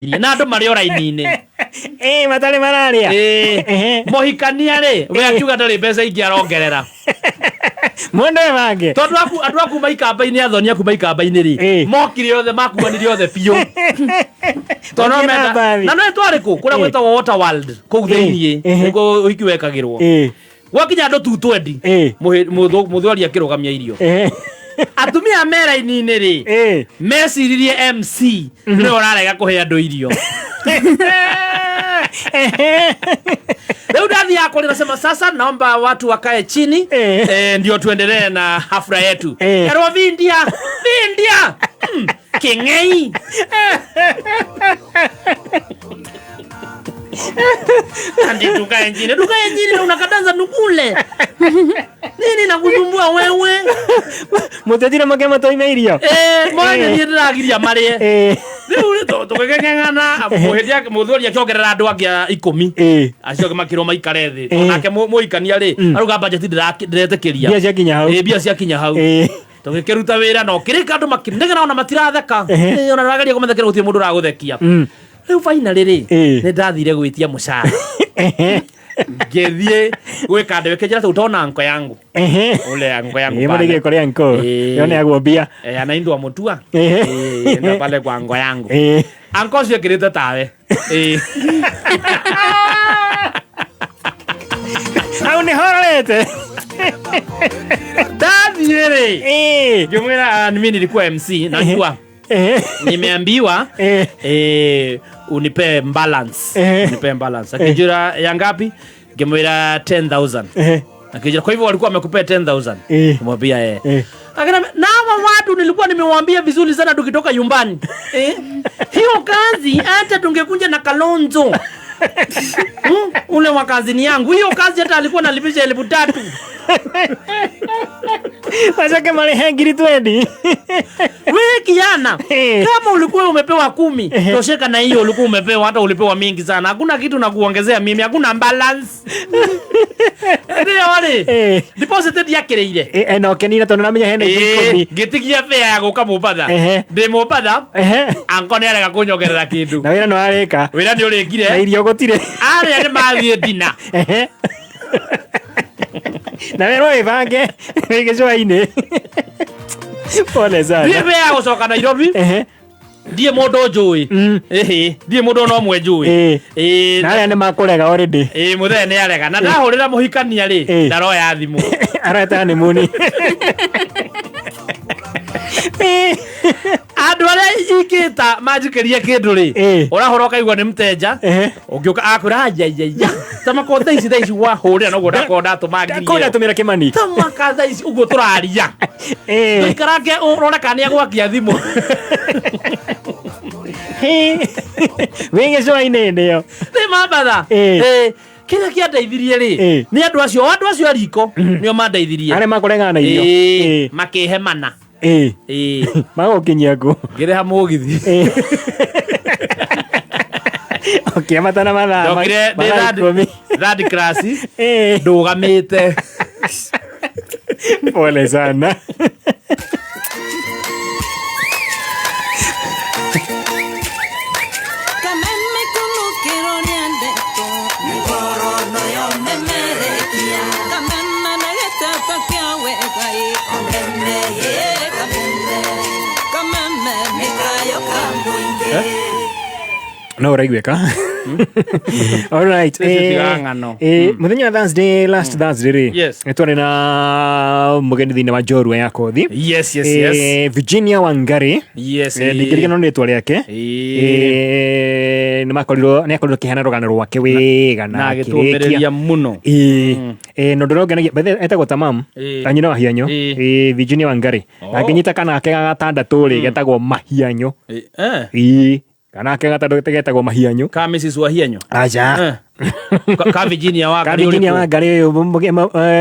na andu mari oraini-ini matari mararia mohikania ri we akiuga ndari mbeca ingi arongerera mwende bange tondu andu aku maikamba-ini athoni aku maikamba-ini ri mokire othe makuanire othe biu tondu menda na no twariku kuria gwetagwo water world kuu thiini niguo uhiki wekagirwo gwakinya andu 220 muthwari akirugamia irio atumia mera-ini ri meciririe MC ni urarega kuhe andu irio leo ndani yako ninasema sasa naomba watu wakae chini ndio tuendelee na hafla yetu. Ero vindia kengei andi tukae chini na unakadanza nukule nini nakusumbua wewe mutetire makema toime irio mwana ni ndiragiria marie riu tukegengana muhidia muthori akiongerera andu angi 10 acio makiro maikare thi onake muikania ri aruga budget ndiretekeria bia ciakinya hau tugikiruta wira no kirika andu makinegera ona matiratheka ona ragaria kumathekera gutie mundu raguthekia riu finally ri ni ndathire gwitia mucara ngethie gwika ndewe kejera tutona anko yangu ule anko yangu pale ile korea anko yone agobia anaindwa mutua enda pale kwa anko yangu anko sio kireta tawe au ni horete Daviere jumwera mimi nilikuwa MC na nilikuwa nimeambiwa unipe balance akijira ya ngapi ngemwira 10,000 akijira kwa hivyo walikuwa wamekupea 10,000 kumwambia akana na watu nilikuwa nimemwambia vizuri sana tukitoka nyumbani hiyo kazi hata tungekunja na Kalonzo ule wa kazini yangu hiyo kazi hata alikuwa analipisha 3,000 Masaka mali hangiri 20 wewe kijana kama ulikuwa umepewa 10 tosheka na hiyo ulikuwa umepewa hata ulipewa mingi sana hakuna kitu na kuongezea mimi hakuna balance ndio wale deposit yakireire no kenina tondu namenya hena 10 gitigia fare ya guka Mombasa ndi Mombasa anko ni arega kunyogerera kindu na wira no areka wira ni urikire na irio gutire ari ni mathie dina na wero ibange wigicwa-ini pole sana ndiye ya gucoka Nairobi ndiye mundu njui ndiye mundu no mwe njui na aya ni makurega already muthe ni arega na ndahurira muhikania ri ndaroya thimu arata ni muni andu aria ikita majikeria kindu ri urahoroka igwa ni mteja ukiuka akura ya tama ko thaisi wa hurira no goda ko ndatumagirie ko ndatumira kimani tama ka thaisi ugo turaria ikarake uroreka ni agwakia thimu wigicwa-ini ndio ni mabatha kila kia ndeithirie ri ni andu acio ariko nio mandeithirie are makurega na irio makihemana magokinyia ku ngireha mugithi okay matana mana ndokire third class ndugamite pole sana no raigweka all right muthenya wa Thursday last Thursday ri twari na mugeni thini wa Njorua ya Kothi yes Virginia Wangari ndigirigano ni twari yake ni makorirwo kihana rugano rwake wega na gitumireria muno no ndorogenagia bethe etagwo tamam anyina wa hianyo Virginia Wangari akinyita kana ake gatandatu ri getagwo mahianyo kana ake gatagwo mahianyo ka Mrs Wahianyo aja ka Virginia Wangari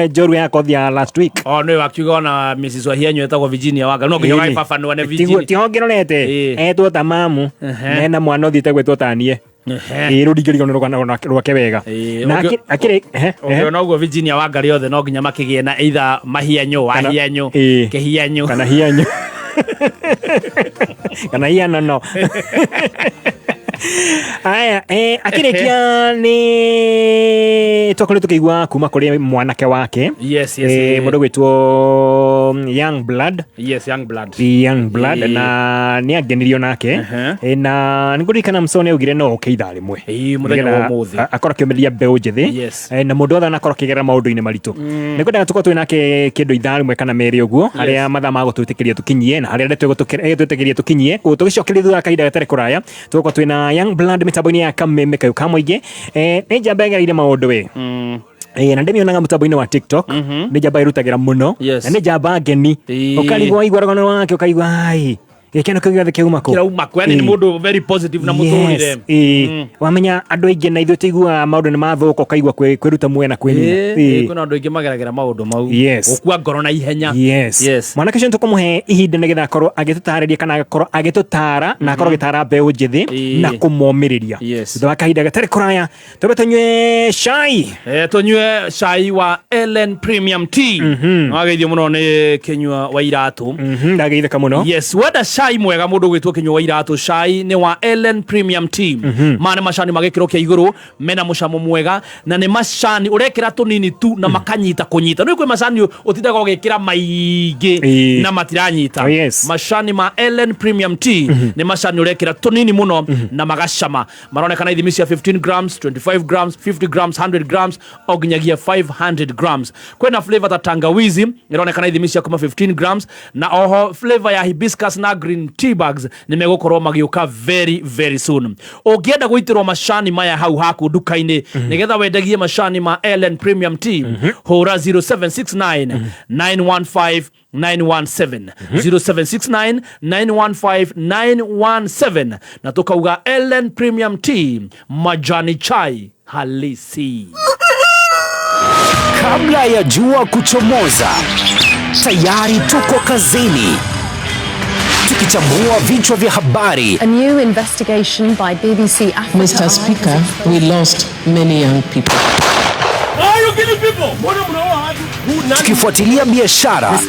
Njorua ya Kothi ya last week no wakiuga na Mrs Wahianyo etagwo Virginia Wangari no nginya ifafanwa ne Virginia tiongerorete etwo tamamu mena mwana uthite gwetwo tanie rũringĩrigano rwake wega na akire no guo Virginia Wangari othe no nginya makigie na either mahianyo wahianyo kihianyo kana hianyo kana hiano no Aya akirikia ni tokole tukigwa kuma kuri mwanake wake. Yes. Mundu gwitwo Young Blood. Yes, Young Blood. Young Blood na ni agenirio nake. Na ngurikana msone ugire no keitha rimwe. Muthenya wa muthi. Akora kiomeria mbeu njithi. Na mundu othe nakora kigera maundu-ini maritu. Nikwendaga tuko twinake kindu ithaa rimwe kana meri uguo haria mathaa ma gutwitikiria tukinyie na haria twitikiria tukinyie tugicokeria thutha kahinda gatari kuraya tuko twina Young Blood mitambo-ini ya kameme kayo kamoingi ni njamba igereire maundu we na ndimionaga mutambo-ini wa TikTok ni njamba irutagira muno na ni njamba ngeni ukarigwa igwaragano wake ukaigwa ai Gekeno kigathe kiuma ko. Kirauma ko ni mundu very positive na muthurire. Wamenya andu aingi na ithu tigua maundu ni mathuko kaigwa kwiruta mwena kwinina. Kuna andu aingi mageragera maundu mau. Ukua ngoro na ihenya. Mwana kicyo ntukumuhe ihinda nigetha korwo agitutariria kana agakorwo agitutara na akorwo gitara mbeu njithi na kumomiriria. Thutha wa kahinda gatari kuraya tobe tunywe cai. Tunywe cai wa Ellen Premium Tea. Wageithio muno ni kinywa wa iratu. Ndageithika muno. Wenda cai mwega mundu gwitwo kinywa wa iratu cai ni wa Ellen Premium Tea. Mane macani magikiro kia iguru mena mucamo mwega na ni macani urekira tunini tu na makanyita kunyita. Ndio kwe macani utindaga ugikira maingi na matiranyita. Macani ma Ellen Premium Tea ni macani urekira tunini muno na magacama. Maronekana ithimi cia 15 grams, 25 grams, 50 grams, 100 grams oginyagia 500 grams. Kwena flavor ta tangawizi ironekana ithimi cia kuma 15 grams na oho flavor ya hibiscus na green tea bags nimegukorwo magiuka very very soon. Ugienda guitirwo macani maya hau haku duka-ini nigetha wendagie macani ma Ellen Premium Tea hura 0769 915 917 0769 915 917 na tukauga Ellen Premium Tea majani chai halisi. Kabla ya jua kuchomoza, tayari tuko kazini tukichambua vichwa vya habari. A new investigation by BBC Africa. Mr. Speaker, we lost many young people. Tukifuatilia biashara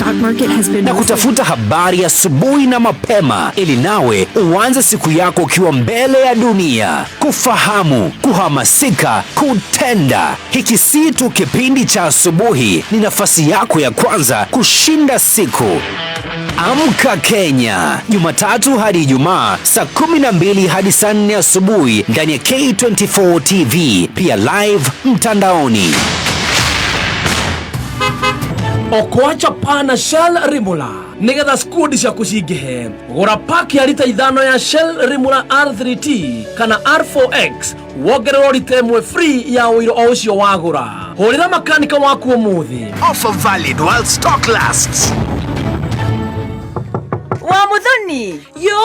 na kutafuta habari asubuhi na mapema ili nawe uanze siku yako ukiwa mbele ya dunia. Kufahamu, kuhamasika, kutenda. Hiki si tu kipindi cha asubuhi, ni nafasi yako ya kwanza kushinda siku. Amka Kenya, Jumatatu hadi Ijumaa saa 12 hadi saa 4 asubuhi ndani ya K24 TV, pia live mtandaoni. Okwacha pana Shell Rimula nigetha skudi cia kucingihe gura pack ya lita 5 ya Shell Rimula R3T kana R4X wongererwo lita imwe free ya uiro o ucio wagura. Hurira makanika waku umuthi. Offer valid while stock lasts. Wa muthoni yo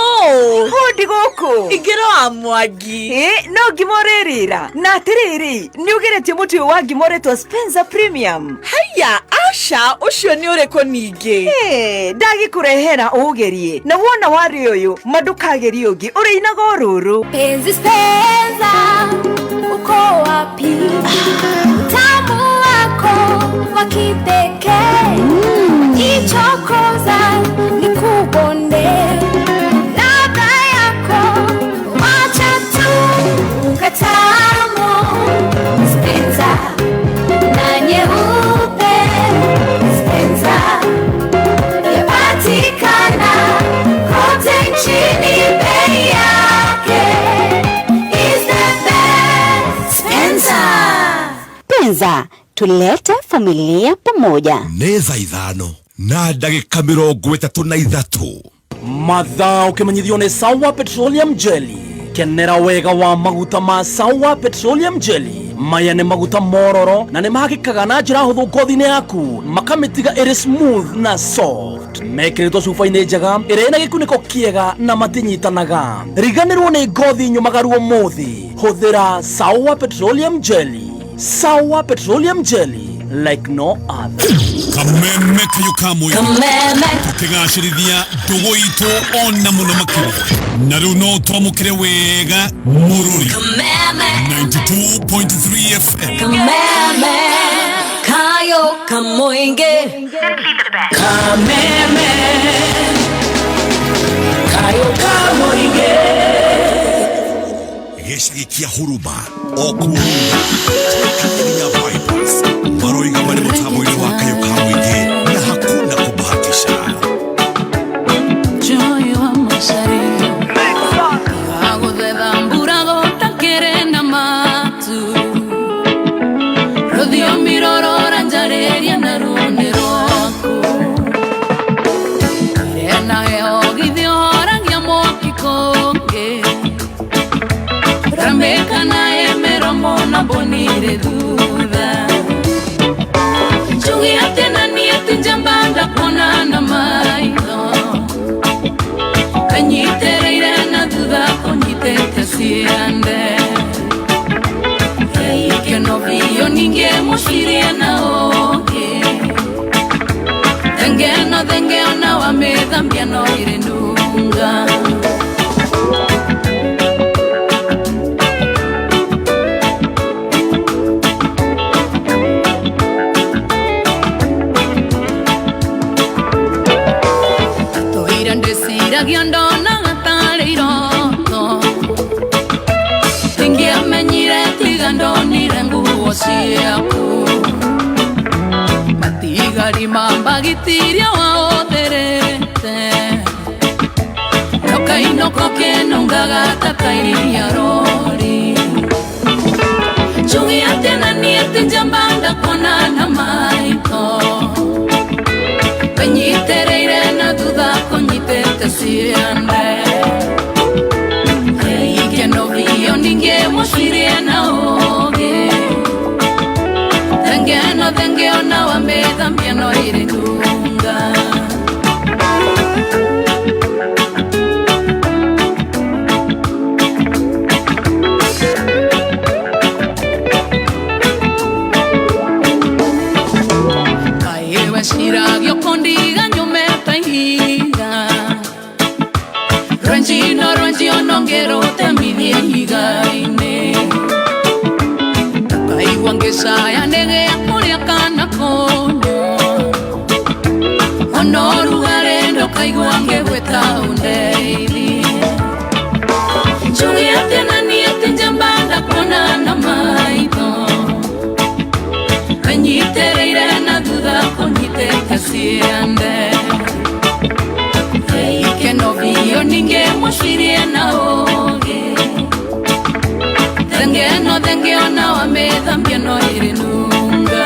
hodi goko igero amwagi no gimorerira na atiriri ni ugeretie muti wa gimoretwa Spencer Premium. Haya asha ucio ni ureko ninge ndagi kurehera ugerie na wona wari uyu madukageri ugi uri inago ruru penzi Spencer uko wapi tamu wako wakipekee ichokoza nikubonde ladha yako wacha tu ukatamo Spencer na nyeupe Spencer yapatikana kote nchini bei yake is the best Spencer tulete familia pamoja. Neza 5 na ndagika 33 mathaa ukimanyithio ni Sawa Petroleum Jelly. Kenera wega wa maguta ma Sawa Petroleum Jelly. Maya ni maguta mororo na ni mahakikaga na njira huthu ngothi-ini yaku makamitiga iri smooth na soft. Mekiritwo cuba-ini njega iri na gikuniko kiega na matinyitanaga. Riganirwo ni ngothi nyumagaru umuthi huthira Sawa Petroleum Jelly. Sawa Petroleum Jelly, like no other. Kameme kayo kamoy kameme tukigashirithia ndugu itu ona muno makiri na runo twamukire wega mururi kameme 92.3 FM kameme kayo kamoinge Kameme kayo kamoinge gĩcagi kĩa Huruma okuuga Kenya Vipers maroiga marĩ mũtambo-inĩ wa Kayo ka Mũingĩ na hakuna kubahatisha. Joy wa Macharia agũthetha mburago takĩrĩ na matu rũthiomi rorora njarĩria na rũnĩ rwaku rĩena heho githioragia mwaki kũngĩ ramĩkana ĩmĩromo na mbonire thutha njugi atĩ na niĩ ti njamba ndakuona na maitho kanyitĩrĩire na thutha kũnyitĩte ciande ikeno biũ ningĩ mũcirie na ũngĩ thengeo na wamĩthambia no irĩ nunga tũire ndĩciragia ndona gatarĩ iroto ingĩamenyire tiga ndonire nguo ciaku matigari mambagitiria waũthĩrĩte nokainoko kĩnungaga tatairia rori njugi atĩ na niĩ ti njamba ndakuona na maitho kanyitĩrĩire na thutha kũnyitĩte ciande ikeno biũ ningĩ mũcirie na ũngĩ thengeo na wamĩthambia no irĩ nunga kaĩwe ciragio kũndiga nyumĩte ihiga rwenjio nongerũte mithie ihiga-inĩ kaigua ngĩcaya nĩgĩa kũrĩa kana kũnyua ona ũrugarĩ ndokaigua ngĩgwĩta ũndeithie njugi atĩ na niĩ ti njamba ndakuona na maitho kanyitĩrĩire na thutha kũnyitĩte ciande ikeno biũ ningĩ mũcirie na ũngĩ thengeo na wamĩthambia no irĩ nunga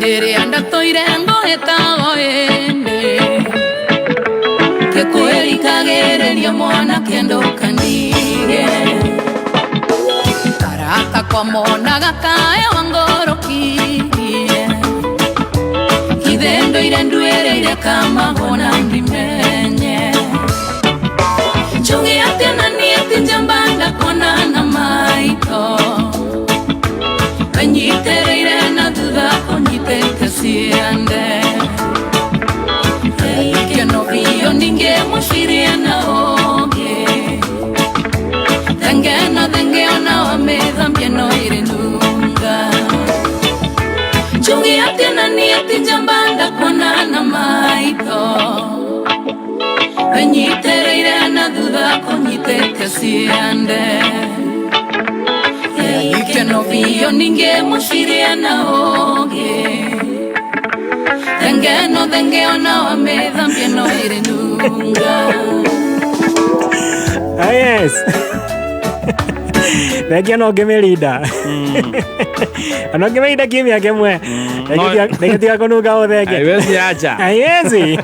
rĩrĩa ndatũire ngũhĩtago ĩndĩ kĩkwĩrikagĩrĩria mwanake ndũkanige karaka kwa monaga kaya wangorokirie ithendo nduĩrĩire kamahona ndimenye njugi atĩ na niĩ ti njamba ndakuona na maitho kanyitĩrĩire na thutha kũnyitĩte ciande ikeno biũ ningĩ mũcirie na ũngĩ thengeo na wamĩthambia no irĩ nunga njugi atĩ na niĩ ti njamba ndakuona na maitho kanyitĩrĩire na thutha kũnyitĩte ciande ikeno biũ ningĩ mũcirie na ũngĩ thengeo na wamĩthambia no irĩ nunga. Yes. Thank you no Gemelida. Ano Gemelida kimya kemwe. Ndegetia konuga othenge. Haiwezi acha. Haiwezi.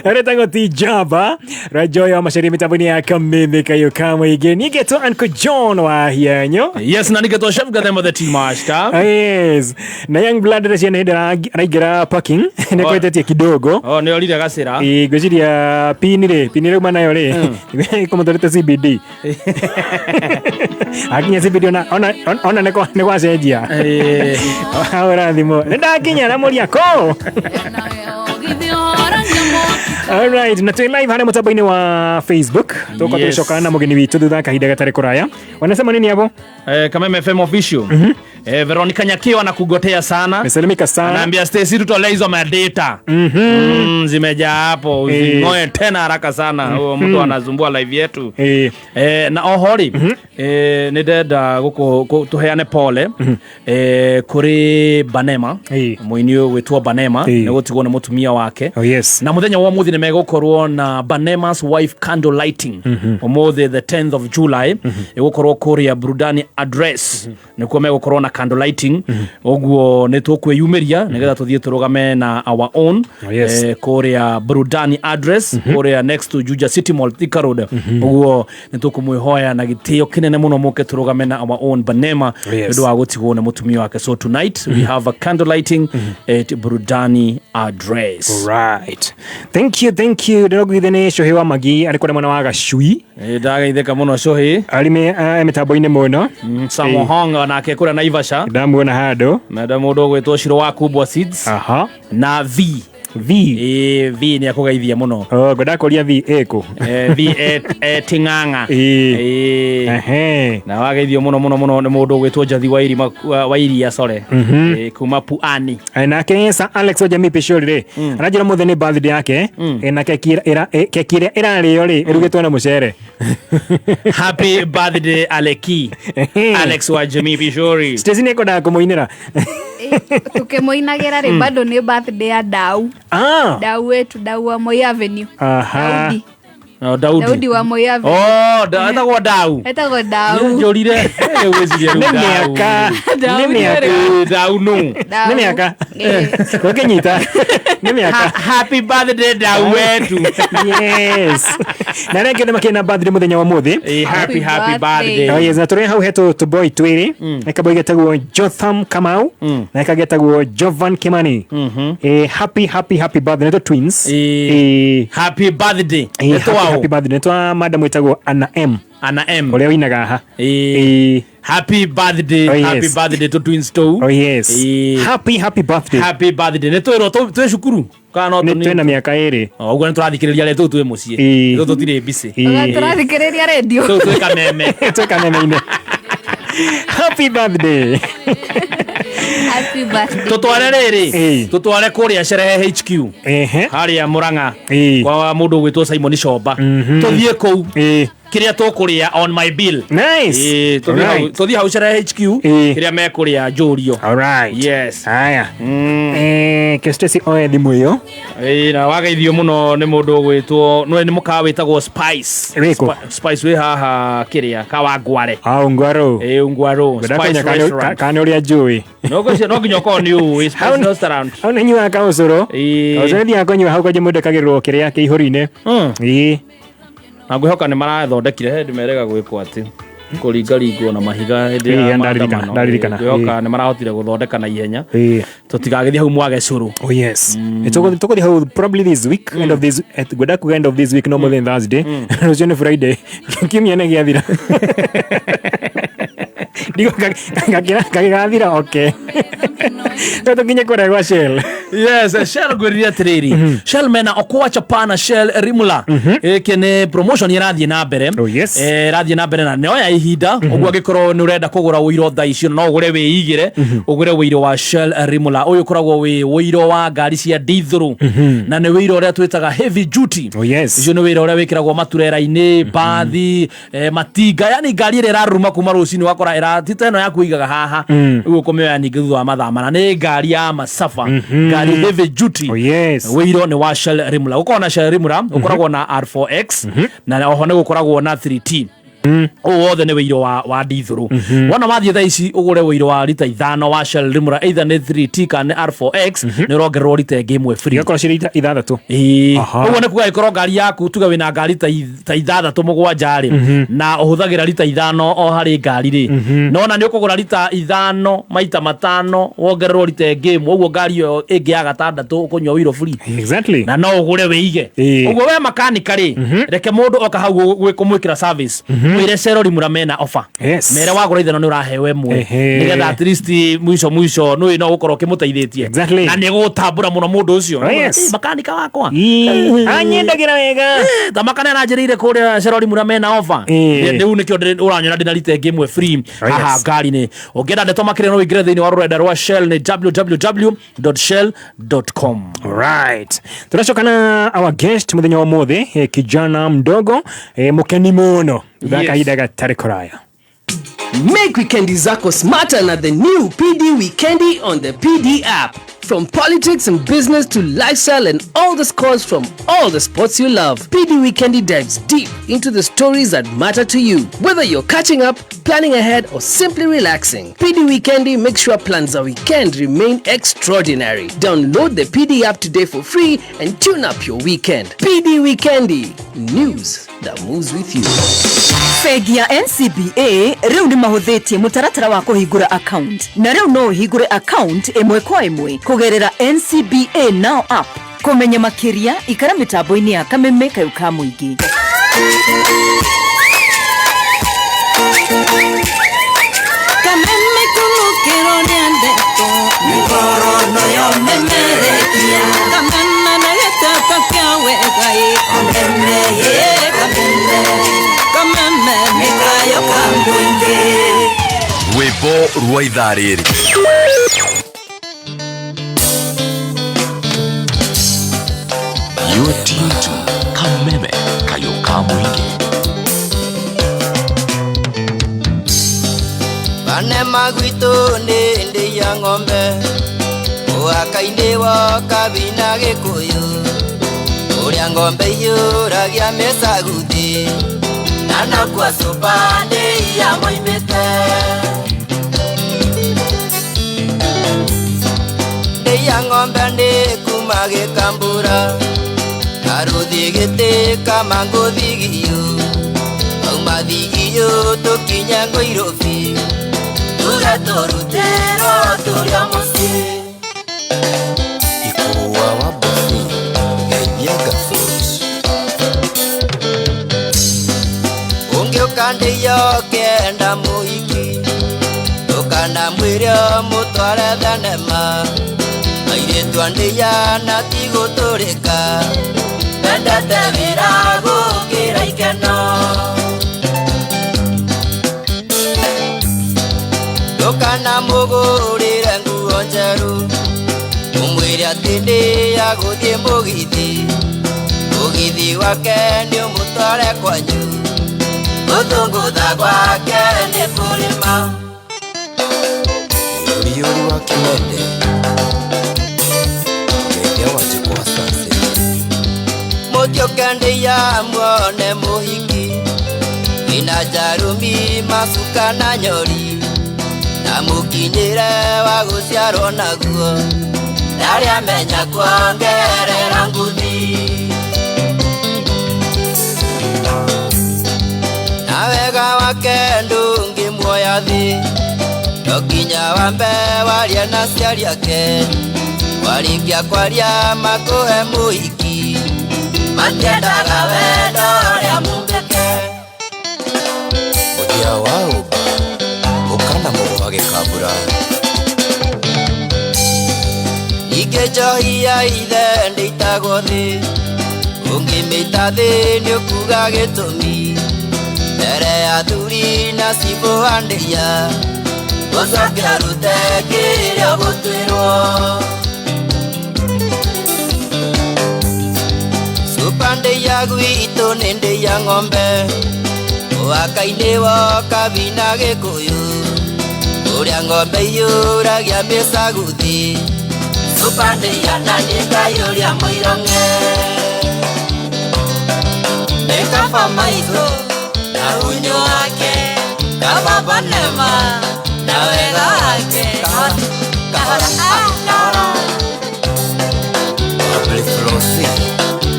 Ere tango ti jamba. Rajoy wa Macharia mitabuni ya Kameme Kayo ka Mũingĩ. Nigeto Uncle John wa hianyo. Yes, na nigeto chef gathemo the team master. Yes. Na young blood reciana anaigera parking. Nekwetetie kidogo. Oh, ni olire gacira. Gwiciria pinire uma nayo ri. Como torete CBD. Akinya CBD ona ne kwa cenjia. Ahora thimo. Ndakinya na muri ako. Alright, na live hana mutabaini wa Facebook. Toko tulishoka na mugeni witu thutha kahinda gatari kuraya. Wanasema nini hapo? Kama FM official. Veronica Nyakio anakugotea sana. Mesalimika sana. Anaambia Stacy tutole hizo madata. Zimejaa hapo. Ngoe tena haraka sana. Huyo mtu anazumbua live yetu. Na ohori. Ni deda guko tuheane pole. Kuri Banema. Muinio wetwa Banema. Na gutigwo na mutumia wake. Na muthenya wa muthi nimegukorwo na Banema's wife candle lighting. Omuthi the 10th of July. Gukorwo kuria Burudani address. Nikuo megukorwo na candle lighting. Oguo nitukwiyumiria nigetha tuthie turugame na our own kuria Burudani address kuria next to Juja City Mall Thika Road. Oguo nitukumwihoya na gitio kinene muno muke turugame na our own Banema ndu wa gutigwo na mutumia wake. So tonight we have a candle lighting at Burudani address. Right. Thank you. Ndogwithene Shohi wa Magi alikuwa na mwana wa Gacui. Ndagaitheka muno Shohi. Alime mitambo-ini muno. Samohonga nake kura na Ivasha. Ndamuona hado. Madam Odo gwetwo Shiro wa Kubwa Seeds. Na V ni akugeithia muno. Ngoda kuria V eko. V Ting'ang'a. Na wageithio muno ni mundu gwetwo Jathi wa Iria sore. Kuma Puani. Na Kesa Alex Ojami Pishori anajira mutheni birthday yake na kekire irario ri irugitwo na mucere. Happy birthday Aleki. Alex Ojami Pishori. Stacy ne koda kumuinira. Tukemoinagira ri bado ni birthday ya Dau. Dau wetu, Dau wa Moi Avenue. Daudi wa Moi Avenue. Etagwo Dau. Njorire weciria ru Dau no. Ni miaka. Kwa Kenyita. Ni miaka. Happy birthday Dau wetu. Yes. Na rege ni makina birthday muthenya wa muthi. Happy birthday. Yes, na turi hau heto to boy twiri. Eka getagwo Jotham Kamau na eka getagwo Jovan Kimani. Happy birthday to twins. Happy birthday. Happy birthday to madam wetagwo Anna M. Ole winaga ha. Happy birthday. Happy birthday to twins too. Happy birthday. Happy birthday. Netwero twe shukuru. Kana no twena miaka iri. Oguo niturathikiriria reto twe mucie. Tutire busy. Turathikiriria radio. Tweka meme. Tweka meme ine. Happy birthday. Happy birthday. Tutware riri. Tutware kuria sherehe HQ. Haria Murang'a. Kwa mundu gwitwo Simon Shomba. Tuthie kou. Kiria tukuria on my bill. Nice. Tuthie hau sherehe HQ. Kiria mekuria Njurio. Alright. Yes. Haya. Kestesi oe thimu iyo. Na wageithio muno ni mundu gwitwo ni mukawa witagwo Spice. Spice we haha kiria Kawangware. Ungwaro. Ungwaro. Spice restaurant. Kana uria njui. No nginya ko ni u Spice restaurant. Au ni nyua ka ucuru. Ucuru dia konywa hau kwa mundu kagirwo kiria ke ihuri-ini. Ngwihoka ni marathondekire hendi merega gwikwo ati kuringaringwo na mahiga hindi ya ndaririkana ngwihoka ni marahotire guthondeka na ihenya tutigagithie hau mwage curu. Yes, tukothi hau probably this week, end of this end of this week, no more than Thursday. Rucio ni Friday kimya ne giathira digo kagira okay. Toto kinye kora kwa Shell. Yes, Shell gwiria tiriri. Shell mena okwacha pana Shell Rimula. Kene promotion irathie na mbere. Irathie na mbere na neoya ihinda. Ogwo agikoro ni urenda kugura wiro tha icio no ugure wiigire. Ugure wiro wa Shell Rimula. Uyu koragwo wi wiro wa ngari cia diesel. Na ni wiro uria twitaga heavy duty. Icio ni wiro uria wikiragwo maturera-ini, bathi, matinga, yani ngari ira iraruma kuma rucini wakora iratita ino ya kuigaga haha. Ugu kumioya ningi thutha wa mathaa mana ni ngari ya masafa. Ngari heavy duty. Wiro ni wa Shell Rimula. Ukona Shell Rimula ukoragwo na R4X na oho ni gukoragwo na 3T. Wothe ni wiro wa diesel. Wana mathie tha ici ugure wiro wa lita 5 wa Shell Rimula, either ni 3T kana R4X ni rongerwo lita ĩngĩ ĩmwe free. Yakora shirita 6. Uguo ni kuga ikoro ngari yaku tuga wina ngari ta 6 mũgwanja ri na uhuthagira lita 5 o hari ngari ri. Nona ni ukugura lita 5 maita 5 wongerwo lita ĩngĩ ĩmwe, uguo ngari yo ĩngĩ ya 6 ukunywa wiro free. Exactly. Na no ugure wiige. Uguo we makanika ri reke mundu oka hau gwikumwikira service mwire Serori Muramena offer mere wagura ithano ni urahewe mwe nigetha at least mwisho no ino gukoro kimuteithĩtie na ni gutambura muno mundu ucio makanika wakwa anyendagira wega tamakana anajirire kuria Serori Muramena offer ndiu nikio uranyona ndinarite game free haha ngari-ini ungienda ndeto makire no wingire thiini wa rurenda rwa Shell ni www.shell.com. Right, tunashokana our guest muthenya wa mothe kijana mdogo mukeni muno thakaida gatari kuraya. Make weekendi zako smarter na the new PD Weekendi on the PD app. From politics and business to lifestyle and all the scores from all the sports you love, PD Weekendi dives deep into the stories that matter to you. Whether you're catching up, planning ahead, or simply relaxing, PD Weekendi makes sure plans a weekend remain extraordinary. Download the PD app today for free and tune up your weekend. PD Weekendi, news that moves with you. Bengi ya NCBA riu ni mahuthitie mutaratara wa kuhingura account na riu no hingure account imwe kwa imwe kugerera NCBA Now app. Kumenya makiria ikara mitambo-ini ya Kameme Kayuka Muingi. Kameme kumukiro nyandeto mikorono yo memerekia Kameme na yetapa kawe gai Kameme Kameme mikayo kambuingi Rwimbo rwa ithaa rĩrĩ yotitu Kameme Kayuka Muingi. Bane magwito ndi ya ng'ombe wakaine wa kabina gikuyu uria ng'ombe yuragia mesaguthi nana kwa supande ya moimete ya ng'ombe ndi kumage kambura aruthi gite kama ngothigiyo auma thigiyo tukinya Ngoirobi Torutero turia musi ikuwa wa bosi Gaibiega Foods ungiukande yo kenda muhiki tukana mwirio mutware thenema airetu andeya na tigotoreka endete wira gukira ikeno Tukana mugurire nguo njeru umwire atindi ya guthie mugithi wake ni umutware kwanyu guthungutha gwake ni kurima uriuri wa Kimende ngeke wachikwa sase mutiokendi ya mwone muhiki ina jarumi masuka na nyori Namukinyire wa guciarwo naguo Naria menya kuongerera nguthi Na wega wake ndungi muoya thi Tokinya wambe waria na ciari ake Warikia kwaria makuhe muhiki Matiendaga wendo ria mumbeke Muthia wao ukana mugwage kabura Igejohi ya ithe nditagwo thi Ungimita thi ni ukuga gitumi Mbere ya thuri na cibo andeya Gucoke arute kiria gutwirwo Supande ya gwitu ni ndi ya ng'ombe Wakaine wa kabina gikuyu uria ng'ombe yuragia mesaguthi supande ya nani kayuria muironge Nekapa maitho na unyo wake Kababa nema na wega wake Kahora Wabli Flosi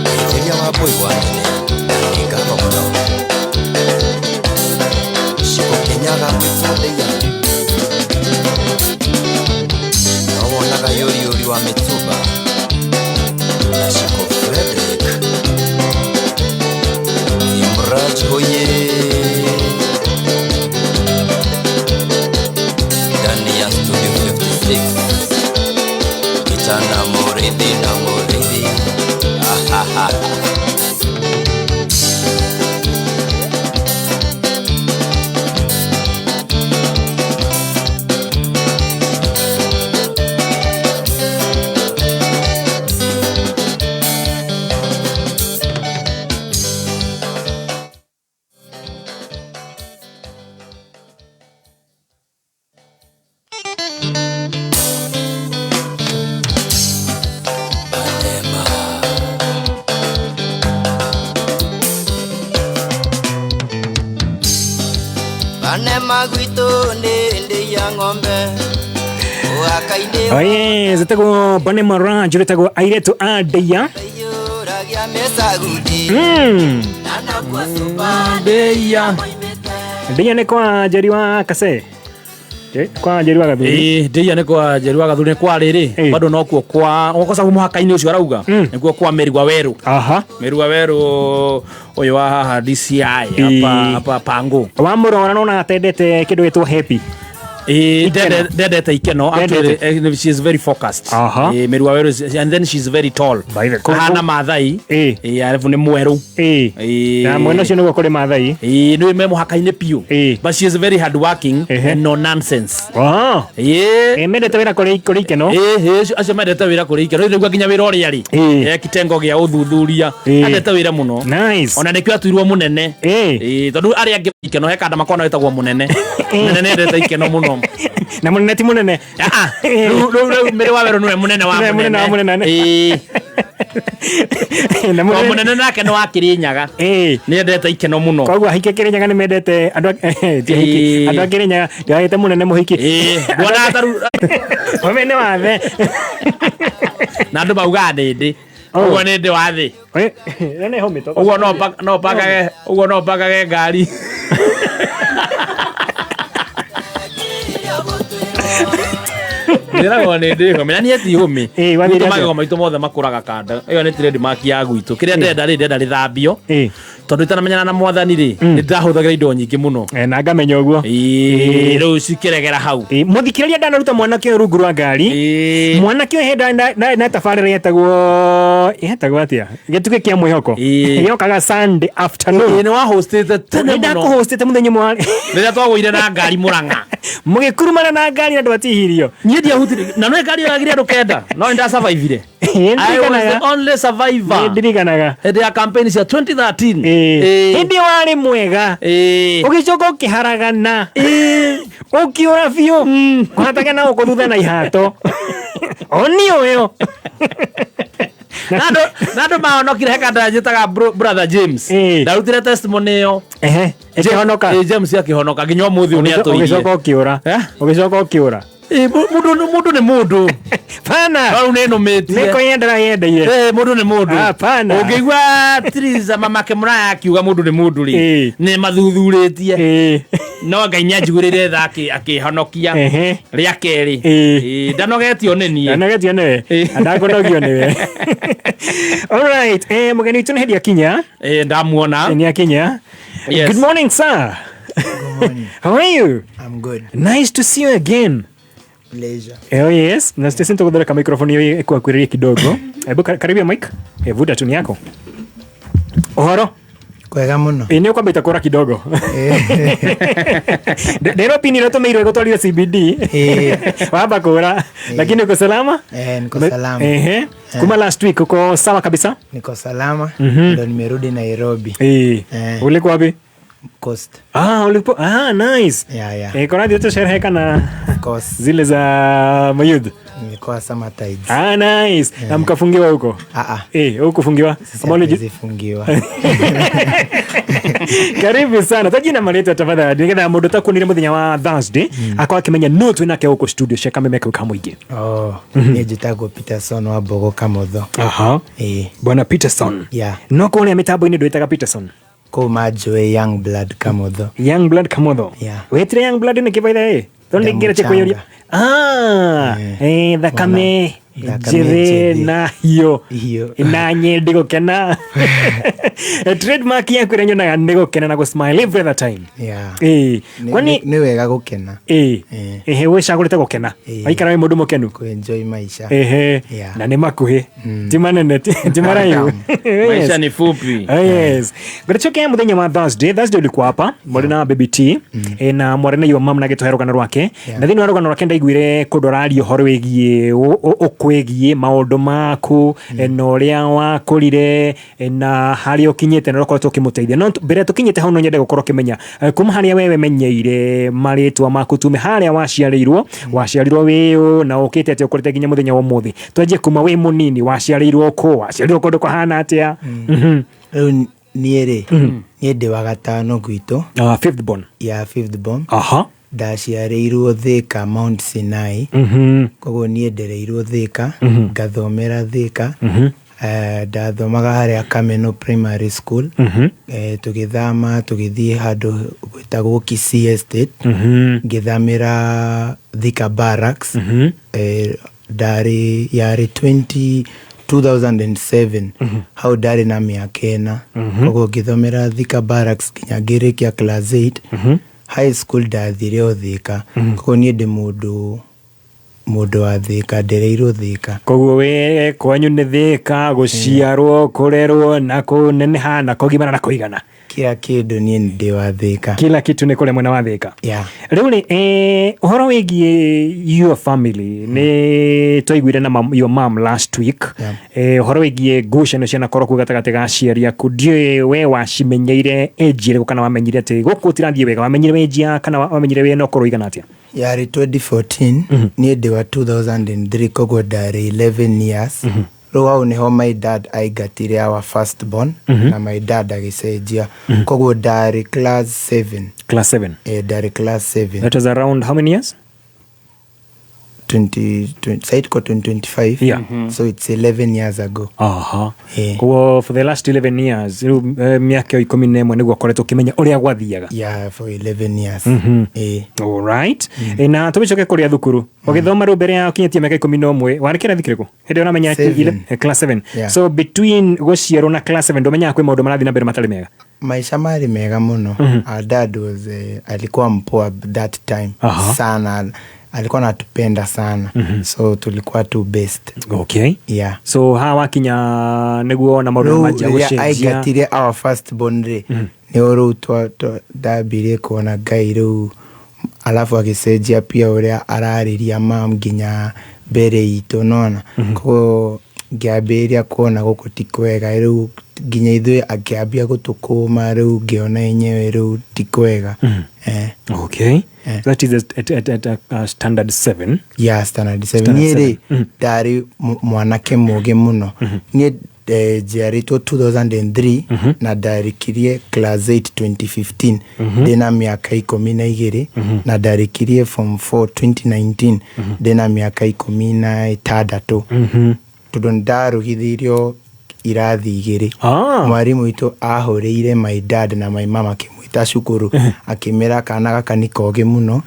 Nigeria waboi wanene Nikaba mno Shiko Kenyaga Mitsudeya Nawonaga yori wa Mitsuba Na Shiko Frederick Imraj hoye Kitana murithi na murithi. Oye, zitago bane mara juletago airetu adeya. Deya ne kwa jeriwa kase. Kwa jeriwa gathuri. Deya ne kwa jeriwa gathuri kwa riri. Bado no kuo kwa okosa muhaka-ini ucio arauga. Nikuo kwa Merigwa Weru. Aha. Merigwa Weru oyo wa haha DCI hapa Pangu. Wa murona nona atendete kindu gitwo happy. Dedete ikeno. Actually, she is very focused. Merigwa Weru, and then she's very tall. Hana mathai. Alafu ni mweru. Na mwena cio niguo kuri mathai. Ni me muhaka-ini piu. But she is very hard working and no nonsense. Mendete wira kuri ikeno. Acio mendete wira kuri ikeno. Niguo nginya wira uria ri. Kitengo gia uthuthuria. Andete wira muno. Nice. Ona nikio atuirwo munene. Tondu ari angi ikeno he kanda makona wetagwo munene. Munene ndete ikeno muno. Na munene ti munene. Merigwa Weru nwe munene wa munene. Na munene nake no akirinyaga. Ni ndete ikeno muno. Koguo hike kirinyaga ni mendete andu akirinyaga yaite munene muhiki. Bwana ataru. Omene wathe. Na andu bauga ndindi. Ugo ni ndi wa thi. Nene homito. Ugo no pakage ngari. Ndira ngone ndiko mena ni ati humi. Magego maitu mothe makuraga kanda. Iyo ni trade mark ya gwitu. Kiria ndenda rithambio. Tondu itanamenyana na mwathani ri ndahuthagira indo nyingi muno. Na ngamenya uguo. Riu cikiregera hau. Muthikiriria ndanaruta mwanake rungu rwa ngari. Mwanake henda na tafarira yetagwo atia. Gituke kia mwihoko. Yokaga Sunday afternoon. Ni wa hostete tene muno. Nda hostete muthenya mwari. Riria twagwire na ngari Murang'a. Mugikurumana na ngari na ndwatihirio. Ni ndia hutire. Na no ngari yagire ndukenda. No nda survive. I was the only survivor. Ndiriganaga. Hedi ya campaign cia 2013. Hindi wari mwega. Ugicoka ukiharagana. Ukiura biu. Kuhataga na ukuthutha na ihato. Oni uyo. Nado maonokire hekanda njitaga brother James. Ndarutire testimony yo. Ekihonoka. James yakihonoka nginya umuthi uni aturirie. Ugicoka ukiura. Ugicoka ukiura. Mundu ni mundu. Pana. Wau neno meti. Niko yendera yendeire. Mundu ni mundu. Pana. Ungigwa Triza mamake Muraya akiuga mundu ni mundu ri. Ni mathuthuritie. No Ngai nyanjugurire tha akihonokia. Ria keri. Ndanogetio ni nie. Ndanogetio ni. Ndakonogio ni we. All right. Mugeni witu ni Hedi akinya. Ndamuona. Ni akinya. Yes. Good morning, sir. Good morning. How are you? I'm good. Nice to see you again. Pleasure. Oh yes. Na sisi nitakudola microphone hiyo kwa kuiria kidogo. Hebu karibia mic. Vuta tuni yako. Ohoro. Kwega muno. Ni ukwamba itakora kidogo. Ndero pini roto meiro gotwarire CBD. Waba kura. Lakini uko salama? Niko salama. Kuma last week uko sawa kabisa? Niko salama. Ndio nimerudi Nairobi. Ulikuwa wapi? Coast. Ulipo. Nice. Yeah. Kuna ndio tushereheka na course zile za mayud. Nilikuwa summer tides. Nice. Na mkafungiwa huko? Huko fungiwa? Kama ulifungiwa. Karibu sana. Tajina maleto tafadhali. Ningenda mundu takunire muthenya wa Thursday akwa akimenya no twinake huko studio shaka memeke ukamwige. Nijitago Peterson wa Bogo Kamotho. Bwana Peterson. Yeah. No kuone mitambo ini ndwetaga Peterson. Kuma Joe Young Blood Kamotho. Young Blood Kamotho. Yeah. Wetre Young Blood ni kibaida Tonde ngira cheko yoria. Thakame njere na hiyo na nyende gukena trademark yaku ĩrĩa nyonaga nĩ gũkena na gũsmile every other time. Kwani nĩ wega gũkena. Wĩcagũrĩte gũkena waikara wĩ mũndũ mũkenu enjoy maisha na nĩ makuhĩ ti manene ti maraihu maisha ni fupi. Yes gũcokia mũthenya wa Thursday ulikuwa hapa mwari na Baby T na mwari na Mam na gĩtũhe rũgano rwake na thĩinĩ wa rũgano rwake ndaiguire kũndorario horo wĩgiĩ ũkwĩgiĩ maũndũ maku na ũrĩa wakũrire na harĩa ũkinyĩte na ũkoretwo ũkĩmũteithia no mbere tũkinyĩte hau no nyende gũkorwo kĩmenya kuma harĩa wewe menyeire marĩtwa maku tume harĩa waciarĩirwo wĩ na ũkĩte atĩ ũkũrĩte nginya mũthenya wa ũmũthĩ twanjie kuma wĩ mũnini waciarĩirwo kũndũ kũhana atĩa? Rĩu niĩ ndĩ wa gatano gwitũ fifth born. Fifth born. Ndaciarĩirwo Thĩka Mount Sinai koguo niĩ ndereirwo Thĩka ngathomera Thĩka ndathomaga harĩa Kameno Primary School tũgĩthama tũgĩthiĩ handũ gwĩtagwo Kisii Estate ngĩthamĩra Thika Barracks yarĩ 2007 hau ndarĩ na mĩaka 4 koguo ngĩthomera Thika Barracks nginya ngĩrĩkia class 8 high school ndathire o Thika koguo niĩ ndĩ mũndũ wa Thika ndereirwo Thika. Koguo we kwanyu nĩ Thika gũciarwo kũrerwo na kũneneha na kũgimara na kũigana kila kĩndũ niĩ ndĩ wa Thika kila kitu nĩ kũrĩa mwena wa Thika. Rĩu ũhoro wĩgiĩ your family nĩ twaiguire na your mom last week ũhoro wĩgiĩ ngucanio cianakorwo kuo gatagatĩ ga aciari aku ndiũĩ we wacimenyeire age ĩrĩkũ kana wamenyire atĩ gũkũ ũtirathiĩ wega wamenyire age kana wamenyire we no ũkorwo igana atĩa? Yarĩ 2014 niĩ ndĩ wa 2003 koguo ndarĩ 11 years. Rĩu hau nĩho my dad aingatire our first born na my dad agĩcenjia koguo ndarĩ class 7. Class 7? Ndarĩ class 7. That was around how many years? 2025 so it's 11 years ago. Koguo for the last 11 years miaka 11 nĩguo koretwo ũkĩmenya ũrĩa gwathiaga? For 11 years. All right. Na tũbicoke kũrĩa thukuru ũgĩthoma rĩu mbere ya ũkinyĩtie mĩaka 11 warĩ kĩrathi kĩrĩkũ hĩndĩ ũramenya class 7? So between gũciarwo na class 7 ndũmenyaga kwĩ maũndũ marathiĩ na mbere matarĩ mega? Maisha marĩ mega mũno. Our dad was alikuwa mpoa that time sana, alikuwa anatupenda sana so tulikuwa tu best. So hawa wakinya nĩguo na maũndũ maja gũcenjia aingatire our first born nĩ rĩu ndambire kuona Ngai rĩu alafu agĩcenjia pia ũrĩa ararĩria mam nginya mbere itũ nona koguo ngĩambĩrĩria kuona gũkũ ti kwega rĩu nginya ithuĩ akĩambia gũtũkũma rĩu ngĩona enyewe rĩu ti kwega. That is at standard 7. Standard 7. Niĩ ndarĩ mwanake mũgĩ mũno. Niĩ njiarĩtwo 2003 na ndarĩkirie class 8 2015 ndĩna mĩaka 12 na ndarĩkirie form 4 2019 ndĩna mĩaka 16 tondũ ndarugithirio irathi 2. Mwarimũ witũ ahũrĩire my dad na my mama akĩmwĩta cukuru akĩmera kana gaka nĩ kogĩ mũno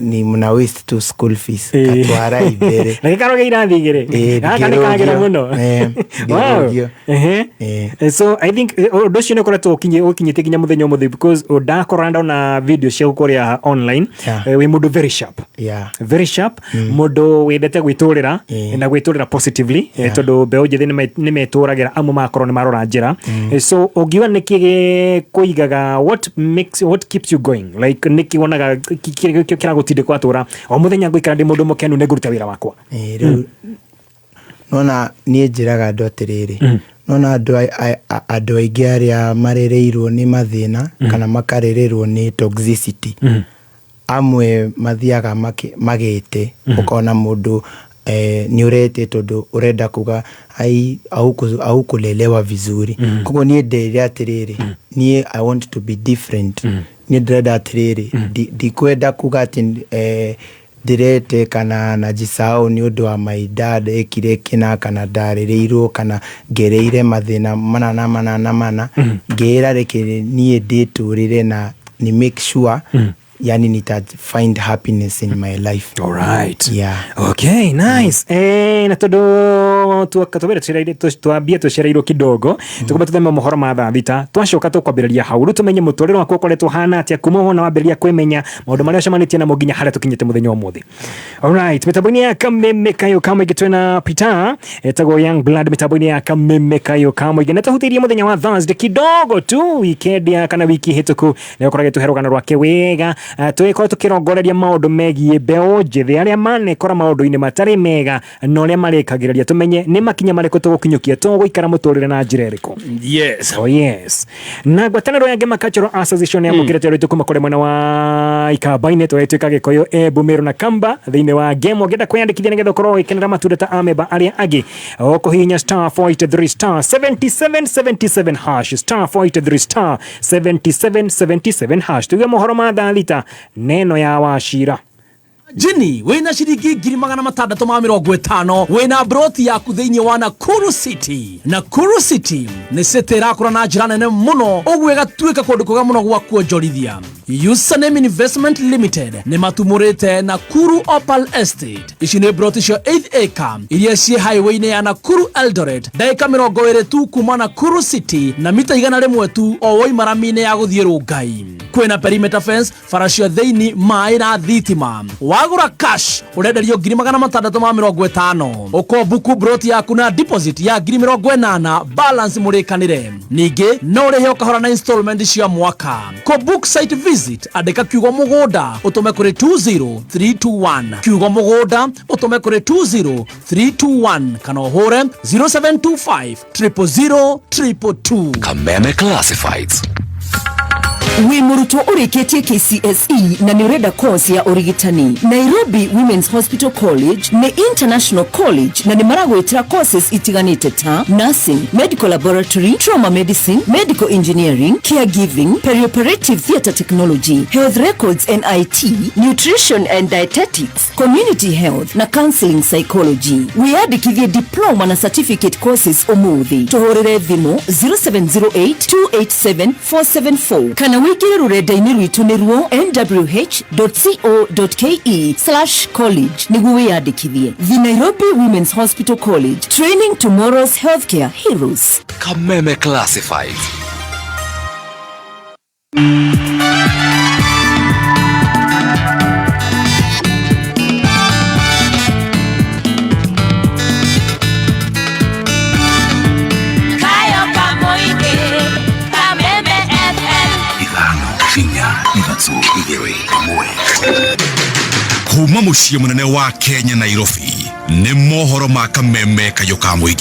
ni muna waste to school fees katwara ibere na gĩkaro gĩa irathi 2 gaka nĩ kagĩra mũno. So I think ũndũ ũcio nĩ ũkoretwo ũkinyĩte nginya mũthenya ũmũthĩ because ndakorwo ndona video cia gũkorĩa online wĩ mũndũ very sharp mũndũ wendete gwĩtũrĩra na gwĩtũrĩra positively tondũ mbeũ njĩthĩ nĩ metũragĩra amwe makorwo nĩ marora njĩra. So ũngiuga nĩkĩ kũigaga what keeps you going like nĩkĩ wonaga gũtindĩkwo atũra o mũthenya ngũikara ndĩ mũndũ mũkenu nĩ ngũruta wĩra wakwa? Nona niĩ njĩraga andũ atĩrĩrĩ nona andũ aingĩ arĩa marereirwo nĩ mathĩna kana makarererwo nĩ toxicity amwe mathiaga magĩte ũkona mũndũ nĩ ũrete tondũ ũrenda kuga au kulelewa vizuri koguo niĩ ndĩrĩa atĩrĩrĩ niĩ I want to be different. Niĩ ndĩrenda atĩrĩrĩ ndikwenda kuga atĩ ndirete kana najisahau nĩ ũndũ wa my dad ekire kĩna kana ndarĩrĩirwo kana ngereire mathĩna mana ngĩra reke niĩ ndĩtũrĩre na ni make sure yani nita find happiness in my life. All right. Yeah. Okay, nice. Na todo tukatobera twambia tushirairo kidogo tukuba tuthema mohoro ma thita twashoka tukwambiriria hau tumenye mutorero wako koretwo hana atia kuma hona wambiriria kwemenya maundu maria cemanitie na muginya haria tukinyete muthenya umuthi. All right, mitaboni ya Kameme Kayo Kamwe gitwena Peter etago Young Blood mitaboni ya Kameme Kayo Kamwe gineta hutirie muthenya wa Thursday kidogo tu weekend ya kana wiki hituku na korage tuherogana rwake wega twiko tukirongoreria maundu megie beo njithe aria mane kora maundu-ini matari mega no ria marikagiriria tumenye ni makinya mariko tugukinyukia tuguikara muturire na njira iriko. Yes. Oh yes. Na gwataniro ya Ngema Cultural Association ya mukirete ritu kuma kore mwana wa Ikabaine twetwika Gikuyu Bumeru na Kamba thiine wa game ogenda kwiyandikithia nigetha korwo ikenera matunda ameba aria agi okuhinya star 43 star 7777 hash star 43 star 7777 hash tuge mohoro ma thita neno ya washira Jini, wena shiringi 650 wena broti yaku thiini wa Nakuru City. Nakuru City ni city irakura na njira nene muno ogwe gatuika kundu kuga muno gwa kuonjorithia. Username Investment Limited ni matumurite Nakuru Opal Estate. Ici ni broti cio 8 acre iria cie highway-ini ya Nakuru Eldoret daika 20 tu kuma Nakuru City na mita 100 tu o woi marami-ini ya guthie Rungai. Kwina perimeter fence faracio thiini mai na thitima. Wagura cash urenderio 650 ukobuku broti yaku na deposit ya 80 balance murikanire ningi no rihe ukahora na installment cia mwaka ko book site visit andika kiugo mugunda utume kuri 20321 kiugo mugunda utume kuri 20321 kana hore 0725 000 Kameme Classifieds. Wi murutwo urikitie KCSE na ni urenda course ya urigitani. Nairobi Women's Hospital College ni international college na ni maragwitira courses itiganite ta nursing, medical laboratory, trauma medicine, medical engineering, caregiving, perioperative theatre technology, health records and IT, nutrition and dietetics, community health na counseling psychology. Wiyandikithie diploma na certificate courses umuthi. Tuhorere thimu 0708287474 kana wikire rurenda-ini rwitu nirwo nwh.co.ke/college niguo wiyandikithie. The Nairobi Women's Hospital College, training tomorrow's healthcare heroes. Kameme Classified. Kuma muciĩ munene wa Kenya Nairobi ni mohoro ma Kameme Kayo Kamwe.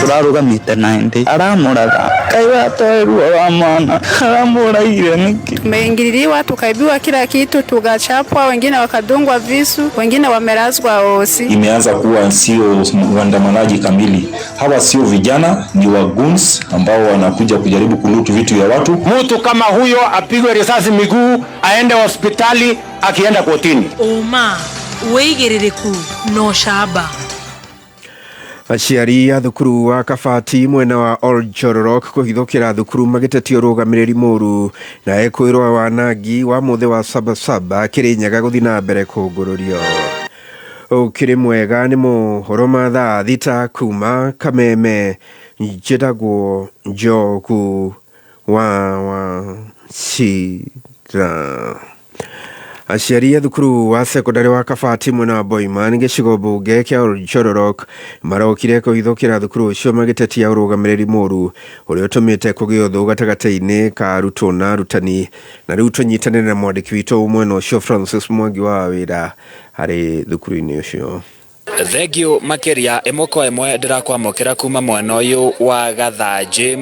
Turarugamite 90 aramuraga kaiwa toeruo wa mwana aramuraire niki Meingililiwa tukaibiwa kila kitu, tukachapwa, wengine wakadungwa visu, wengine wamelazwa hosi. Imeanza kuwa sio waandamanaji kamili. Hawa sio vijana, ni waguns ambao wanakuja kujaribu kulutu vitu ya watu. Mtu kama huyo apigwe risasi miguu, aende hospitali, akienda kotini. Oma weigiririku no shaba. Aciari a thukuru wa Kabati mwena wa Old Chororok kuhithukira thukuru magitetio rugamiriri muru na ekwirwa wanangi wa muthe wa Sabasaba Kirinyaga guthi na mbere kugururio. Ukiri mwega ni mohoro ma thita kuma Kameme njitagwo Njogu wa Shira. Aciari a thukuru wa sekondari wa Kabati mwena wa Boiman gicigo bunge kia Old Chororok marokire kuhithukira thukuru ucio magitetia urugamiriri muru uria utumite kugio thu gatagati-ini ka arutwo na arutani na riu tunyitanire na mwandiki witu mwena ucio Francis Mwangi wa wira hari thukuru-ini ucio. Thegio makeria emoko emwe ndirakwamukira kuma mwena uyu wa Gathanji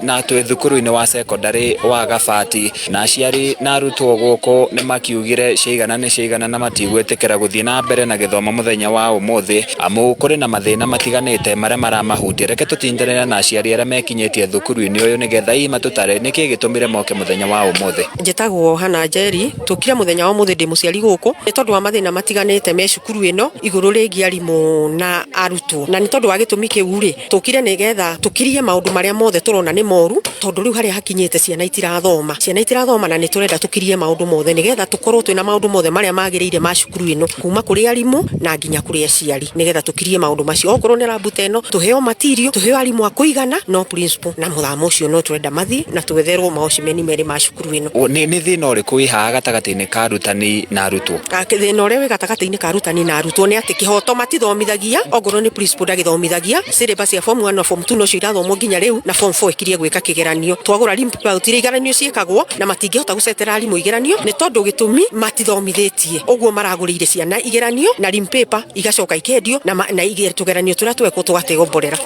na twi thukuru-ini wa secondary wa Kabati na aciari na arutwo guku ni makiugire ciigana na matigwitikira guthii na mbere na githomo muthenya wa umuthi amu kuri na mathina matiganite maria maramahutia. Reke tutindanire na aciari aria mekinyitie thukuru-ini uyu nigetha imatutare niki gitumire moke muthenya wa umuthi. Njitagwo Hana Njeri tukire muthenya wa umuthi ndi muciari guku ni tondu wa mathina matiganite me cukuru ino iguru iguru rigi arimu na arutwo na ni tondu wa gitumi kiu ri tukire nigetha tukirie maundu maria mothe turona ni moru tondu riu haria hakinyite ciana itirathoma na ni turenda tukirie maundu mothe nigetha tukorwo twina maundu mothe maria magiriire ma cukuru ino kuma kuri arimu na nginya kuri aciari nigetha tukirie maundu macio okorwo ni rabuta ino tuheo material tuheo arimu akuigana no principal na muthamo ucio no turenda mathi na twetherwo maocimeni meri ma cukuru ino ni thina uriku iha gatagati-ini ka arutani na arutwo thina uria wi gatagati-ini ka arutani na arutwo ni ati kihoto matithomithagia okorwo ni principal ndagithomithagia syllabus ya form 1 na form 2 no cirathomwo nginya riu na form 4 ikirie gwika kigeranio twagura rimpa utire igeranio ciikagwo na matingihota gucetera arimu igeranio ni tondu gitumi matithomithitie uguo maragurire ciana igeranio na rim paper igacoka ikendio na igere tugeranio turia twekwo tugatego mborera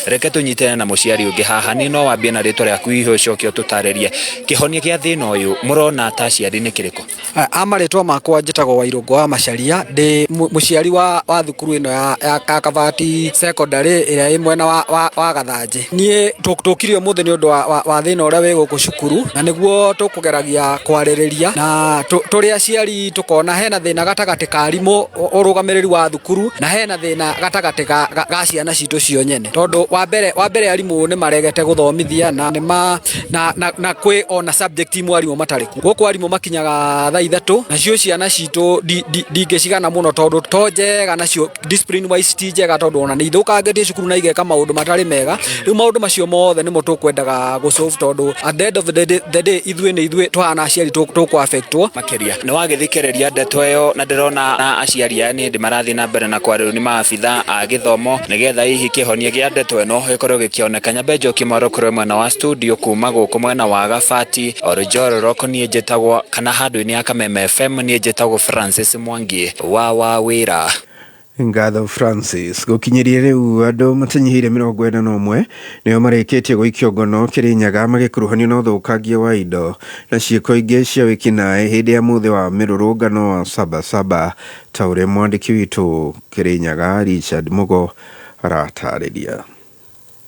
reke tunyitane na muciari ungi haha ni no wambie na ritwa ryaku ihocokio tutarerie kihonia gia thina uyu murona ta aciari ni kiriko amaritwa makwa njitagwo Wairungu wa Macharia ndi muciari wa thukuru ino ya Kabati secondary ira ĩ mwena wa Gathanjĩ nie tukirio muthe ni undu wa thina uria wi guku cukuru na niguo tukugeragia kwaririria na turi aciari tukona hena thina gatagati ka arimu urugamiriri wa thukuru na hena thina gatagati ga ciana citu cio nyene tondu wa mbere arimu ni maregete guthomithia na kwi ona subject mwarimu matariku guku arimu makinyaga thaa 3 na cio ciana citu ndingicigana muno tondu tonjega nacio discipline wise tijega tondu ona ni ithukangetie cukuru na igeka maundu matari mega riu maundu macio mothe nimo tukwendaga go solve tondu at the end of the day ithuĩ twahana aciari tukwa affectwo makiria ni wagithikereria ndeto iyo na ndirona aciari aya ni ndimarathi na mbere na kwariru ni maabitha a githomo nigetha hihi kihonia gia ndeto ino gikorwo gikioneka Nyambejo Kimaro kuri mwena wa studio kuma guku mwena wa Gabati Orojororo nie njitagwo kana handu-ini ya Kameme FM nie njitagwo Francis Mwangi wa wira Ngatho Francis gukinyiria riu andu matanyihire 41 nio mareketie guikio ngono Kirinyaga magikuruhanio na uthukangia wa indo na ciiko ingi cia wikinae hindi ya muthe wa mirurungano wa Sabasaba ta uria mwandiki witu Kirinyaga Richard Mugo aratariria.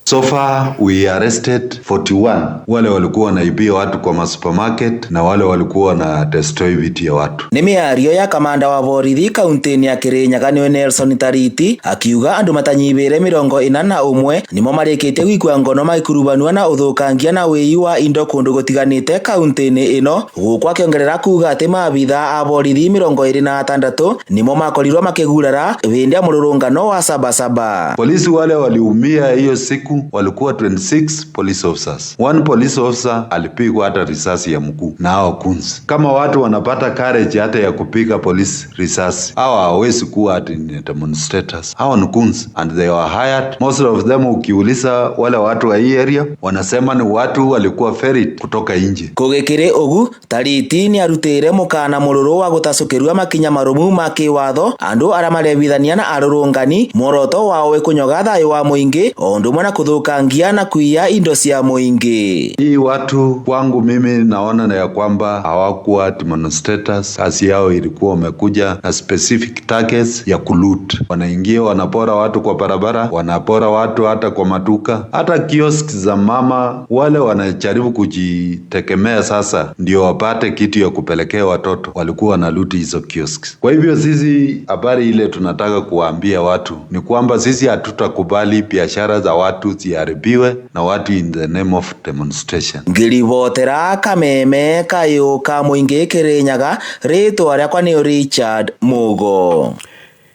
So far we arrested 41 wale walikuwa wanaibia watu kwa supermarket na wale walikuwa na destroy vitu ya watu. Ni miario ya kamanda wa borithi kaunti-ini ya Kirinyaga ni Nelson Tariti akiuga andu matanyibire 41 nimo mareketie gwikua ngono maikurubanua na uthukangia na wii wa indo kundu gutiganite kaunti-ini ino guku akiongerera kuga ati maabitha a borithi 26 nimo makorirwo makigurara hindi ya mururungano wa Sabasaba. Polisi wale waliumia hiyo siku walikuwa 26 police officers. One police officer alipigwa hata risasi ya mguu na hao kunzi. Kama watu wanapata courage hata ya kupiga police risasi, hawa hawezi kuwa ati ni demonstrators. Hawa ni kunzi and they were hired. Most of them ukiuliza wale watu wa hii area wanasema ni watu walikuwa ferried kutoka nje. Kugekire ugu Tariti ni arutire mukana mururu wa gutacukirwa makinya marumu ma kiwatho andu ara marevithania na arurungani moroto wao we kunyoga thayo wa muingi ondu mwana kuthukangia na kuiya indo cia muingi. Hii watu kwangu mimi naona na ya kwamba hawakuwa demonstrators. Kazi yao ilikuwa wamekuja na specific targets ya kuloot. Wanaingia wanapora watu kwa barabara, wanapora watu hata kwa maduka, hata kiosk za mama. Wale wanajaribu kujitekemea sasa ndio wapate kitu ya kupelekea watoto, walikuwa na loot hizo kiosks. Kwa hivyo sisi habari ile tunataka kuwaambia watu ni kwamba sisi hatutakubali biashara za watu ziharibiwe na watu in the name of demonstration. Ngiribotera Kameme kayuka muingi Kirinyaga ritwa riakwa ni Richard Mugo.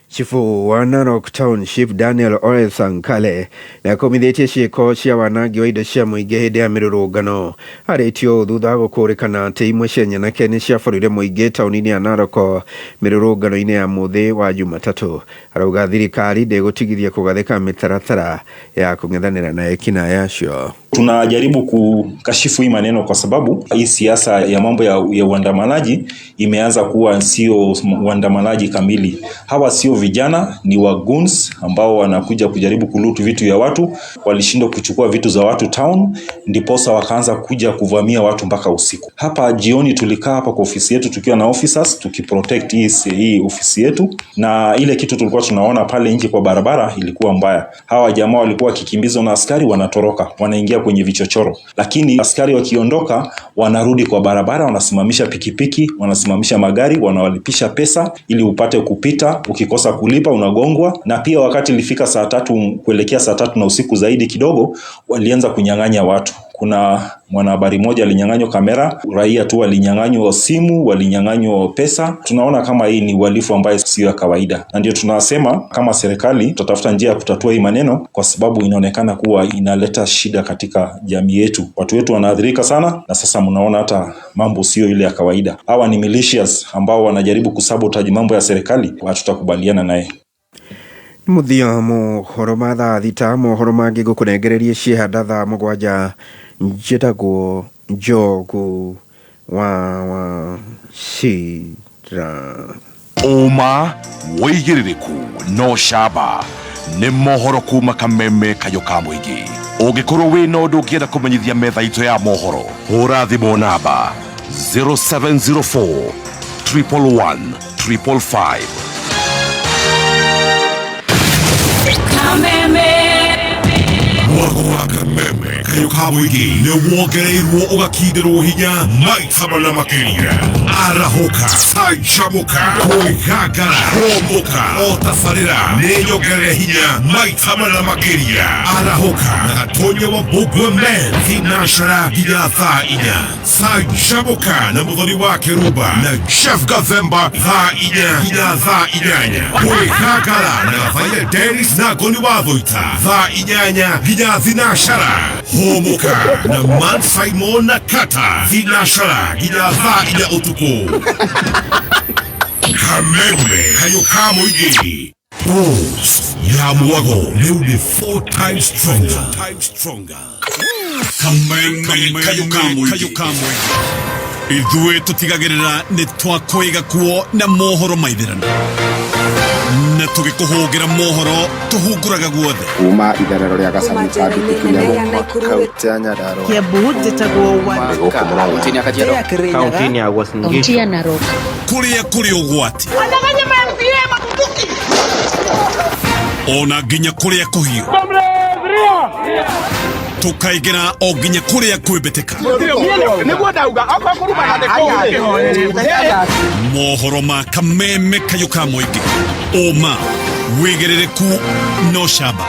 Chifu wa Narok Township Daniel Ole Sankale na komithitie ciiko cia wanangi wa indo cia muingi hindi ya mirurungano aritio thutha gukurikana ati imwe cia nyanake ni ciaborire muingi tauni-ini ya Narok mirurungano-ini ya muthi wa Jumatatu. Arauga thirikari ndigutigithia kugathika mitaratara ya kung'ethanira na ekina yacio. Tunajaribu kukashifu hii maneno kwa sababu hii siasa ya mambo ya uandamanaji imeanza kuwa sio uandamanaji kamili. Hawa sio vijana, ni waguns ambao wanakuja kujaribu kulutu vitu ya watu. Walishindwa kuchukua vitu za watu town, ndiposa wakaanza kuja kuvamia watu mpaka usiku. Hapa jioni tulikaa hapa kwa ofisi yetu tukiwa na officers tukiprotect hii ofisi yetu, na ile kitu tulikuwa tunaona pale nje kwa barabara ilikuwa mbaya. Hawa jamaa walikuwa kikimbizwa na askari, wanatoroka, wanaingia kwenye vichochoro, lakini askari wakiondoka wanarudi kwa barabara, wanasimamisha pikipiki, wanasimamisha magari, wanawalipisha pesa ili upate kupita. Ukikosa kulipa unagongwa. Na pia wakati ilifika saa 3 kuelekea saa 3 na usiku zaidi kidogo, walianza kunyang'anya watu. Kuna mwanahabari mmoja alinyang'anywa kamera, raia tu walinyang'anywa simu, walinyang'anywa pesa. Tunaona kama hii ni uhalifu ambaye sio ya kawaida, na ndio tunasema kama serikali tutatafuta njia ya kutatua hii maneno, kwa sababu inaonekana kuwa inaleta shida katika jamii yetu. Watu wetu wanaathirika sana, na sasa mnaona hata mambo sio ile ya kawaida. Hawa ni militias ambao wanajaribu kusabotage mambo ya serikali, hatutakubaliana naye. Muthia mohoro ma thaa thita, mohoro mangĩ ngũkũnengereria ciĩhanda thaa 7 njĩtagwo Njogu wa Shira. Uma wĩigĩrĩrĩku no camba nĩ mohoro kuma Kameme Kayũ ka Mũingĩ. Ũngĩkorwo wĩna ũndũ ũngĩenda kũmenyithia metha itũ ya mohoro, hũra thimũ namba 0704 111 555. Mwako wa Kameme Kayũ ka Mũingĩ nĩ wongereirwo ũgakindĩrwo hinya maita mana makĩria. Arahũka, canjamũka, kwĩgangara, homboka, o tabarĩra nĩ nyongerere hinya maita mana makĩria. Arahũka na gatonye wa Mbũngũwe Men thinacara nginya thaa 4. Canjamũka na mũthoni wa Kĩrumba na Chef Gathemba thaa 4 nginya thaa 8. Kwĩgangara na Gathaiya Dennis na Ngoni wa Thũita thaa 8 nginya thinacara. Homoka na Man Simon na Kata thinacara nginya thaa 4 ũtukũ. Kameme Kayũ ka Mũingĩ. Boost ya mwago rĩu nĩ 4 times stronger. Kameme Kayũ ka Mũingĩ. Ithuĩ tũtigagĩrĩra nĩ twakwĩga kuo na mohoro maithĩrana, na tũgĩkũhũngĩra mohoro tũhungũraga guothe. Kuma itharero rĩa Gacaũ kinya kaunti ya Nyandarua, Kiambu njĩtagwo kaunti ya Uasin Gishu, kaunti ya Narok. Kũrĩa kũrĩ ũgwati ona nginya kũrĩa kũhiũ, tukaigĩra o nginya kũrĩa kwĩmbĩtĩka. Mohoro ma Kameme Kayũ ka Mũingĩ. Ũma wĩigĩrĩrĩku no camba.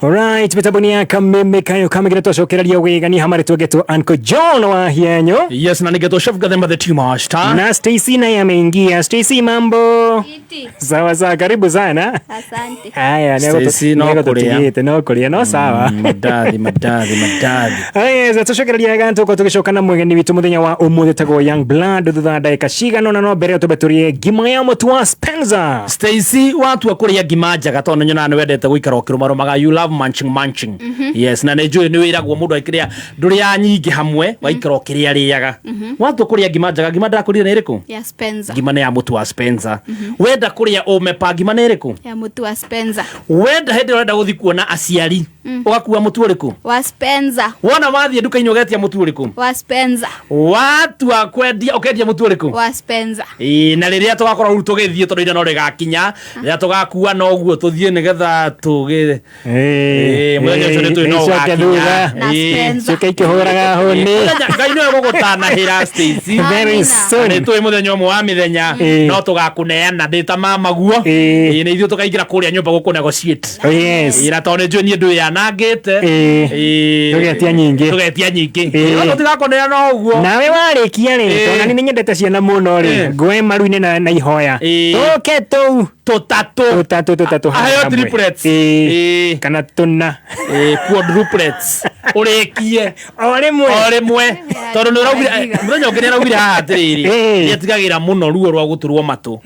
Alright, mitambo ya Kameme Kayũ ka Mũingĩ twacokereria wĩgani hamwe tũgetwo Uncle John wa Hienyo. Yes, na ningetwa Chef Gathemba the Team Master. Na Stacy naye ameingia. Stacy, mambo? Sawa sawa, karibu sana. Asante. Haya, Stacy no kuria no sawa. Madadi. Haya, twacokereria gantu ko tũgĩcokana mwegeni witũ mũthenya wa ũmũthĩ tagwo Young Blood thutha ndagĩka cigana no mbere tũbetũrie ngima ya mũtu wa Spencer. Stacy, watu akũria ngima njaga tondũ nyona nĩ wendete gũikara ũkĩrũmarũmaga you love munching. Yes, na nĩnjũĩ nĩ wĩragwo mũndũ aikĩrĩa ndũrĩa nyingĩ hamwe waikara ũkĩrĩa rĩaga. Watu kũrĩa ngima njaga, ngima ndakũrĩa nĩ ĩrĩkũ? Ya Spencer. Ngima nĩ ya mũtu wa Spencer. Wenda kũrĩa ũmepa ngima nĩ ĩrĩkũ? Ya mũtu wa Spencer. Wenda hĩndĩ ũrenda gũthiĩ kuona aciari ũgakua mũtu ũrĩkũ? Wa Spencer. Wona wathiĩ nduka-inĩ ũgetia mũtu ũrĩkũ? Wa Spencer. Watu akwendia ũkendia mũtu ũrĩkũ? Wa Spencer. Na rĩrĩa tũgakorwo tũgĩthiĩ tondũ ira no rĩgakinya rĩrĩa tũgakua no ũguo tũthiĩ nĩgetha tũgĩ mũthenya ũcio nĩ no gakinya Coke ikĩhũraga hũni. Ngai nĩwe gũgũtanahĩra Stacy. Very soon. Nĩ tũĩ mũthenya ũmwe wa mĩthenya no tũgakũneana ndĩ ta mamaguo. Na ithuĩ tũkaingĩra kũrĩa nyũmba gũkũ negotiate. Na tondũ nĩ njũĩ niĩ ndũĩ yanangĩte. Tũgetia nyingĩ. Tũtigakoneana ũguo. Nawe warĩkia rĩ, tondũ nĩ nyendete ciana mũno rĩ, ngwe maru-inĩ na ihoya. Tũke tũu tũtatũ aheo triplets kana tũna quadruplets ũrĩkie o rĩmwe tondũ nĩ ũraugire mũthenya ũngĩ nĩ araugire haha atĩrĩrĩ nĩatigagĩra mũno ruo rwa gũturwo matũ.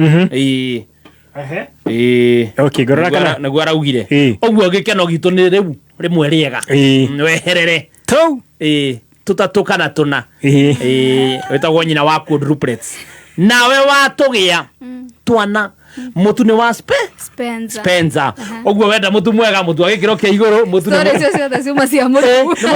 Okay, gorora nĩguo araugire ũguo gĩkeno gitũ nĩ rĩu rĩmwe rĩega weherere tũu tũtatũ kana tũna wĩtagwo nyina wa quadruplets. Nawe watũgĩa twana mutu ni wa Spencer. Spencer. Ogwo wenda mutu mwega mutu agikiro kia iguru mutu. Sorry cio ciuma cia mutu.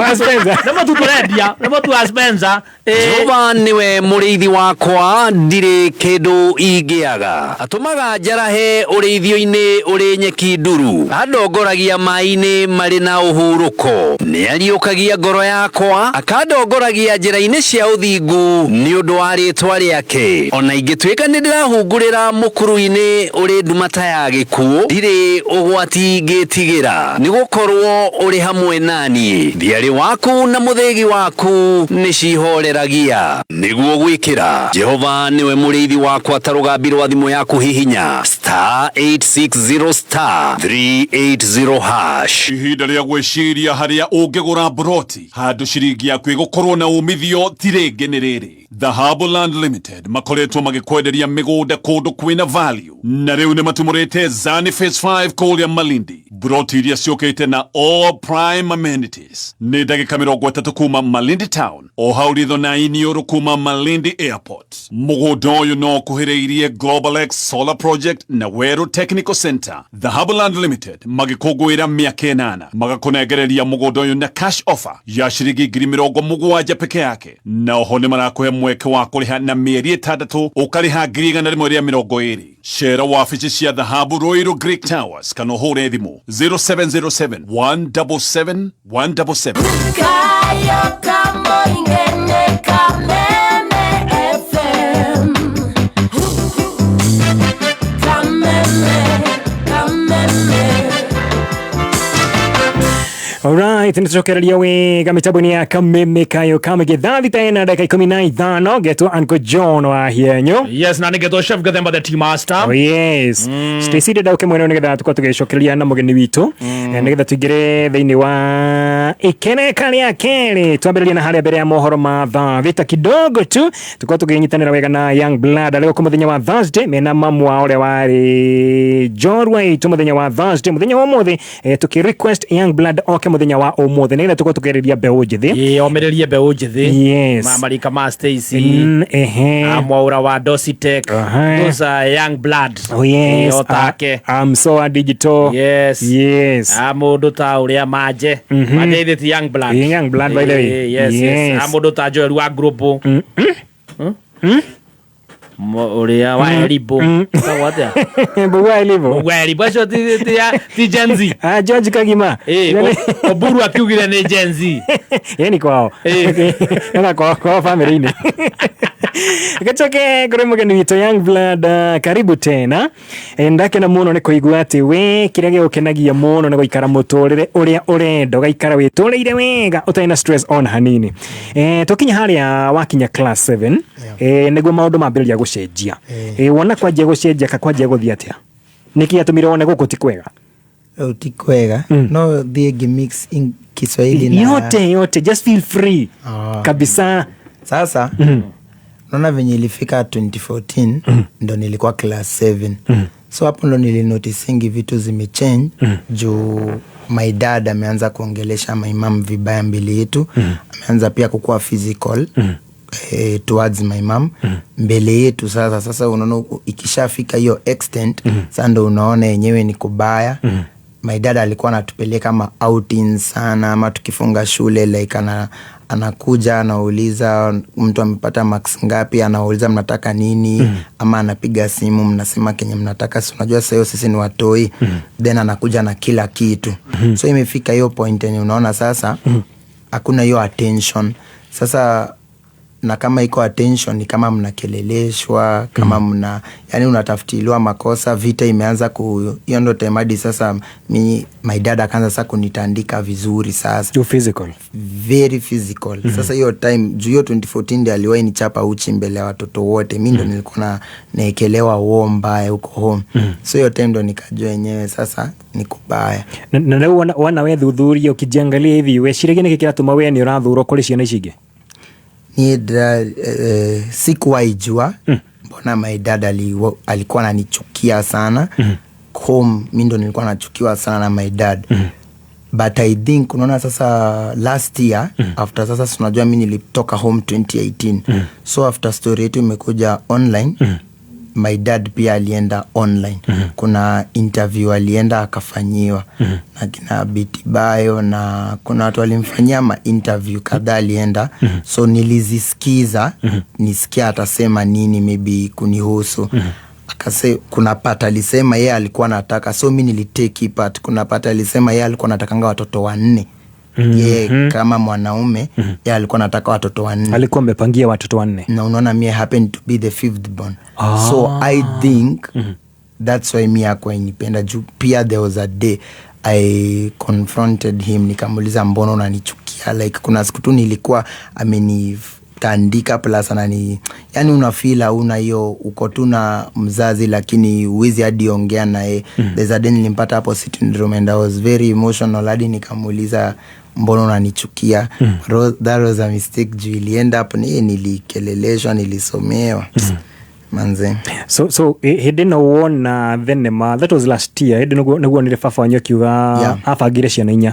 Wa Spencer. Na mutu turendia, na mutu wa Spencer. Jehova niwe muriithi wakwa ndire kindu ingiaga atumaga njarahe urithio-ini uri nyeki nduru andongoragia mai-ini mari na uhuruko ni ariukagia ngoro yakwa akandongoragia njira-ini cia uthingu ni undu wa ritwa riake ona ingituika ni ndirahungurira mukuru-ini uri ndumata ya gikuo ndire ugwati ngitigira ni gukorwo uri hamwe nani thiari waku na muthegi waku ni cihoreragia niguo gwikira Jehova niwe muriithi wakwa tarugambirwo thimu yaku hihinya *860*380#. Ihinda rĩa gwĩciria harĩa ũngĩgũra broti handũ ciringi yaku ĩgũkorwo na umithio ti rĩngĩ nĩ rĩrĩ. The Harbourland Limited makoretwo magĩkwenderia mĩgũnda kũndũ kwĩna value na rĩu nĩ matumũrĩte Zani Phase 5 kũrĩa Malindi. Broti iria ciũkĩte na all prime amenities nĩ ndagĩka 30 kuma Malindi Town o hau ritho na iniũrũ kuma Malindi Airport. Mũgũnda ũyũ no kuhĩrĩirie Global X Solar Project na Weru Technical Center. The Harbourland Limited magĩkũngũĩra mĩaka 8 magakũnengereria mũgũnda ũyũ na cash offer ya ciringi 70,000 peke yake na oho nĩ marakũhe mweke wa kũrĩha na mĩeri 6 ũkarĩha 120. Cera wabici cia Dhahabu Royal Greek Towers kana ũhũre thimũ 0707 177 177. Kayo kamo ingene kameme FM. Kameme. Alright, nitucokereria wega mitambo-ini ya Kameme Kayo Kame githathi tena ndagika 15 getwo Uncle John wa hienyo. Yes, na nigetwo Chef Gathemba the Tea Master. Oh yes. Stacy de dauke mwene nigetha tukwa tugicokereria na mugeni witu. Nigetha tuingire thiini wa ikene karia keri twambiriria na haria mbere ya mohoro ma vita kidogo tu tukwa tuginyitanira wega na Young Blood leo kwa muthenya wa Thursday mena mamu wa ore wari Jorway tu muthenya wa Thursday muthenya wa muthi tuki request Young Blood okay muthenya wa umuthi nile tuko tugereria mbeu njithi omereria mbeu njithi yes Marika ma Stacy Amwaura wa Dositech those are Young Blood. Oh yes I'm so digital. Yes amundu ta uria manje madeithiti Young Blood by the way. Yes amundu ta Joel wa group Uria wa Elibo tawata Bugwa Elibo cio ti Gen Z George Kagima Oburu akiugire ni Gen Z ni kwao na kwa family ni Gachoke kuri mugeni witu Young Blood karibu tena ndake na muno ni kuigua ati we kiria gikukenagia muno ni guikara muturire uria urenda gaikara witureire wega utaina stress on hanini tukinya haria wakinya class 7 niguo maundu mambiria gucenjia wona kwajia gucenjia kwajia guthia atia niki atumire wone guku ti kwega ti kwega no thie mix in Kiswahili na yote just feel free kabisa sasa naona venye ilifika 2014 ndo nilikuwa class 7 so hapo ndo nilinotisingi vitu zimechange juu my dad ameanza kuongelesha my mom vibaya mbele yetu ameanza pia kukuwa physical towards my mom mbele yetu. Sasa unaona ikishafika hiyo extent sasa ndo unaona yenyewe ni kubaya. My dad alikuwa anatupeleka kama outings sana ama tukifunga shule like anakuja anauliza mtu amepata marks ngapi, anauliza mnataka nini ama anapiga simu mnasema kenye mnataka. Si unajua sasa sisi ni watoi then anakuja na kila kitu. So imefika hiyo point yenye unaona sasa hakuna hiyo attention. Sasa na kama iko attention ni kama mnakeleleshwa kama mna yani unatafutiliwa makosa. Vita imeanza hiyo ndo time hadi sasa my dad akaanza sasa kunitandika vizuri. Sasa too physical, very physical. Sasa hiyo time juu hiyo 2014 ndio aliwahi nichapa uchi mbele ya watoto wote. Mimi ndo nilikuwa naekelewa uomba huko home. So hiyo time ndo nikajua yenyewe sasa ni kubaya. Na leo wana wewe dhudhuri ukijiangalia hivi wewe shiriki niki kiratuma wewe ni urathuro kuri ciana icige ni sikuwahi jua mbona my dad alikuwa ananichukia sana. Home mimi ndo nilikuwa nachukiwa sana na my dad. But I think unaona sasa last year after sasa tunajua mimi nilitoka home 2018. So after story yetu imekuja online my dad pia alienda online. Kuna interview alienda akafanyiwa na kina Bitibayo, na kuna watu walimfanyia interview kadhaa alienda. So nilizisikiza, nisikia atasema nini maybe kunihusu. Akase kuna part alisema yeye alikuwa anataka, so mimi nilitake part. Kuna part alisema yeye alikuwa anatakanga watoto 4. Yeye kama mwanaume yeye alikuwa anataka watoto 4. Alikuwa amepangia watoto 4. Na unaona mimi happen to be the 5th born. So I think that's why mimi akwa inipenda juu. Pia there was a day I confronted him, nikamuuliza mbona unanichukia, like kuna siku tu nilikuwa amenitandika plus anani, yani unafeel una hiyo uko tu na mzazi lakini uwezi hadi ongea naye. There's a day nilimpata hapo sitting room and I was very emotional, hadi nikamuuliza mbona unanichukia. That was a mistake juu ilienda hapo nilikeleleshwa, nilisomewa. Manze. So he didn't want thenema, that was last year. He didn't know nile fafa wanyo kiuga afagire ciana 4.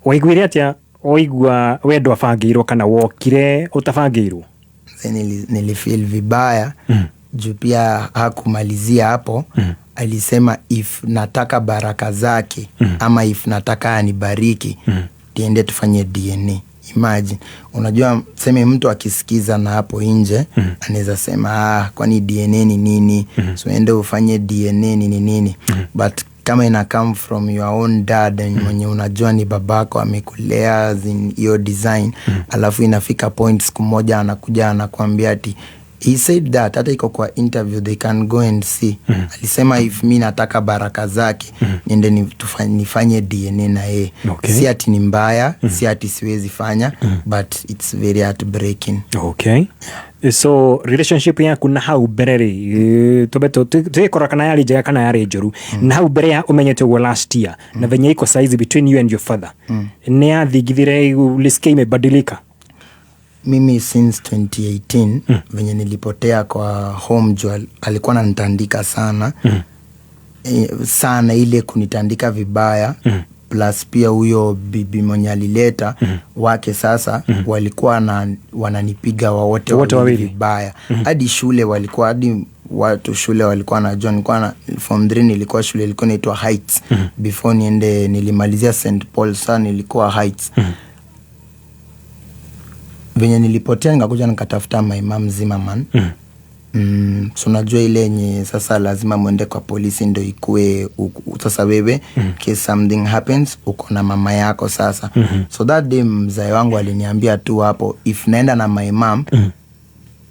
Waiguire atia oigwa wendo afagirwo kana wokire utafagirwo? Nilifeel vibaya juu pia hakumalizia hapo. Alisema if nataka baraka zake ama if nataka anibariki tiende tufanye DNA. Imagine, unajua seme mtu akisikiza na hapo nje anaweza sema kwani DNA ni nini? So ende ufanye DNA ni nini? But kama ina come from your own dad and mwenye unajua ni babako amekulea hiyo design, alafu inafika point siku moja anakuja anakuambia ati he said that, hata iko kwa interview, they can go and see. Alisema if mimi nataka baraka zake niende nifanye DNA na yeye. Si ati ni mbaya, si ati siwezi fanya, but it's very heartbreaking. Okay. So relationship ya kuna hau bereri tobeto tekora kana yari jaga kana yari joru na hau bere ya umenyete wo last year na venye iko size between you and your father ne athigithire liske imebadilika? Mimi since 2018 venye nilipotea kwa home jewel alikuwa ananitandika sana. Sana ile kunitandika vibaya. Plus pia huyo bibi mwenye alileta wake sasa walikuwa wananipiga wote wawili vibaya. Hadi shule walikuwa, hadi watu shule walikuwa najua. Nilikuwa na form 3 nilikuwa shule ilikuwa inaitwa Heights. Before niende nilimalizia St Paul, sana nilikuwa Heights. Venye nilipotea nikakuja nikatafuta my mom Zimmerman. So unajua ile yenye sasa lazima muende kwa polisi ndio ikue sasa wewe case something happens uko na mama yako sasa. So that day mzee wangu aliniambia tu hapo if naenda na my mom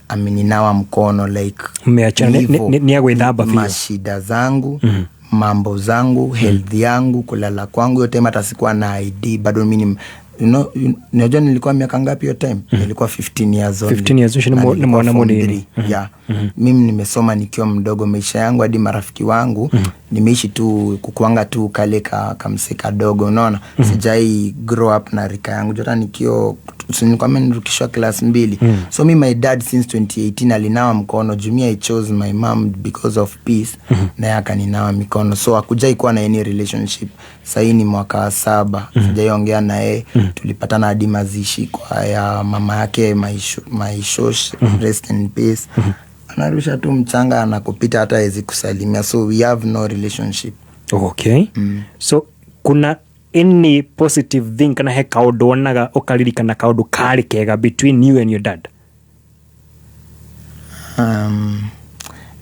ameninawa mkono like umeachana ni agwethamba pia mashida zangu, mambo zangu, health yangu, kulala kwangu yote, hata sikuwa na ID bado mimi unajua nilikuwa miaka ngapi hiyo time? Nilikuwa 15 years old. 15 years old ni mwana mwenye. Yeah. Mimi nimesoma nikiwa mdogo, maisha yangu hadi marafiki wangu nimeishi tu kukuanga tu kale kamsika dogo, unaona. Sijai grow up na rika yangu. Jota nikio nilikuwa nimerukishwa class 2. So me my dad since 2018 alinawa mkono. Jumia I chose my mom because of peace. Na yaka ninawa mikono. So hakujai kuwa na any relationship. Sasa ni mwaka 7. Sijai ongea na yeye. Tulipatana hadi mazishi kwa ya mama yake my shosh rest in peace. Anarusha tu mchanga anakupita hata hawezi kusalimia. So we have no relationship. Okay. So kuna any positive thing kana he kaundu onaga ukaririkana kaundu kari kega between you and your dad?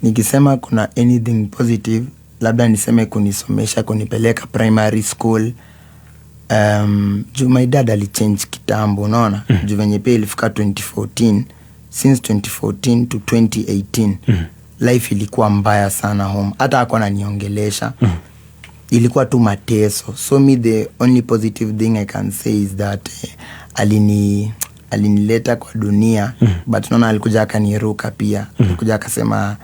Nikisema kuna anything positive, labda niseme kunisomesha, kunipeleka primary school. Juu my dad alichange kitambo, unaona. Juu venye pia ilifika 2014, since 2014 to 2018 life ilikuwa mbaya sana home. Hata hakuwa ananiongelesha. Ilikuwa tu mateso. So me the only positive thing I can say is that alinileta kwa dunia. But naona alikuja akaniruka pia. Alikuja akasema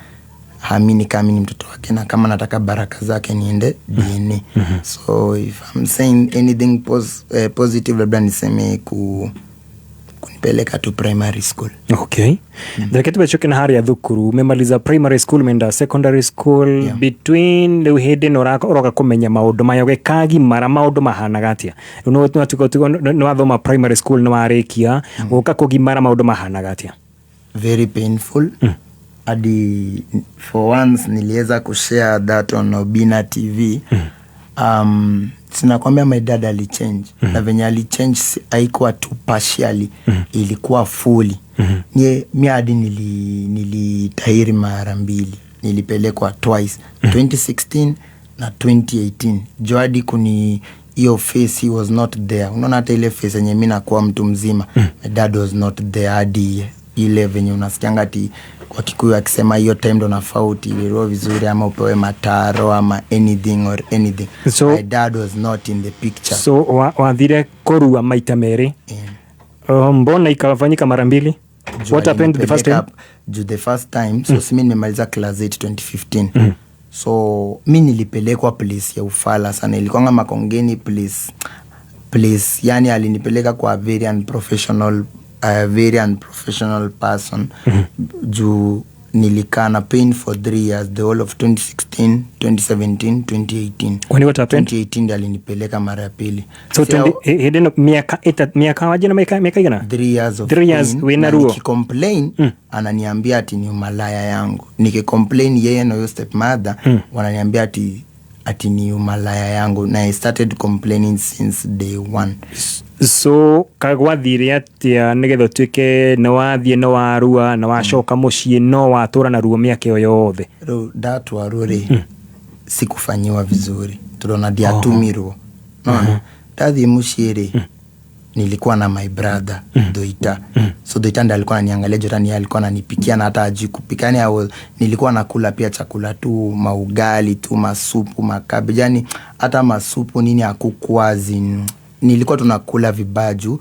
hamini kama mimi mtoto wake na kama nataka baraka zake niende DNA. So if I'm saying anything positive, labda niseme kunipeleka tu primary school. Okay. Kitu bechoke na hari ya thukuru memaliza primary school menda secondary school, between the hidden oroka kumenya maundu mayo gekagi mara maundu mahana gatia no tuko no athoma primary school no arekia uka kugimara maundu mahana gatia? Very painful. hadi for once niliweza kushare that on Obina TV. Sinakwambia my dad alichange. Na venye alichange haikuwa tu partially, ilikuwa fully. Mi hadi nilitahiri mara 2. Nilipelekwa twice, 2016 na 2018. Joadi kuni hiyo face he was not there. Unaona hata ile face yenye mimi nakuwa mtu mzima, my dad was not there. Hadi ile venye unasikianga ati kwa Kikuyu akisema hiyo time ndo nafaa utilirua vizuri ama upewe mataro ama anything or anything. So my dad was not in the picture. So wathire korua maita meri. Mbona ikafanyika mara 2? What happened the first time? The first time, so mimi nimemaliza class 8 2015. So mimi nilipelekwa place ya ufala sana. Ilikuwa Makongeni place yani alinipeleka kwa very unprofessional person. Juu nilikaa na pain for 3 years, the whole of 2016, 2017, 2018. When what happened? 2018 ndio alinipeleka mara ya pili. So hidden miaka waje na miaka gana? 3 years of 3 years wina ruo. Nikicomplain ananiambia ati ni umalaya yangu. Nikicomplain yeye na your stepmother wananiambia ati ni umalaya yangu, na I started complaining since day 1. So kagwathire atia nigetho twike no wathie no warua no wacoka mucii no watura na ruo miaka yothe? That warure sikufanyiwa vizuri, turona dia tumirwo no tathi mucii nilikuwa na my brother Doita. So Doita ndiye alikuwa ananiangalia, Jorani alikuwa ananipikia na hata ajui kupika. Nilikuwa nakula pia chakula tu, maugali tu, masupu, makabeji, yani hata masupu nini akukwazi. Nilikuwa tunakula vibaju.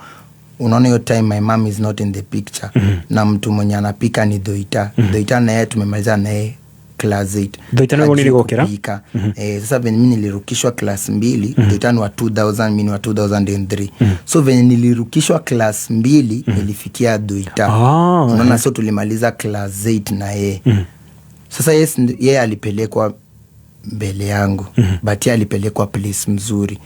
Unaona hiyo time my mom is not in the picture. Na mtu mwenye anapika ni Doita. Doita na yeye tumemaliza na yeye class 8. Doita na niligokera. Sasa venye mimi nilirukishwa class 2, Doita ni wa 2000, mimi wa 2003. So venye nilirukishwa class 2 nilifikia Doita. Unaona, so tulimaliza class 8 na yeye. Sasa yeye alipelekwa mbele yangu, but yeye alipelekwa place mzuri.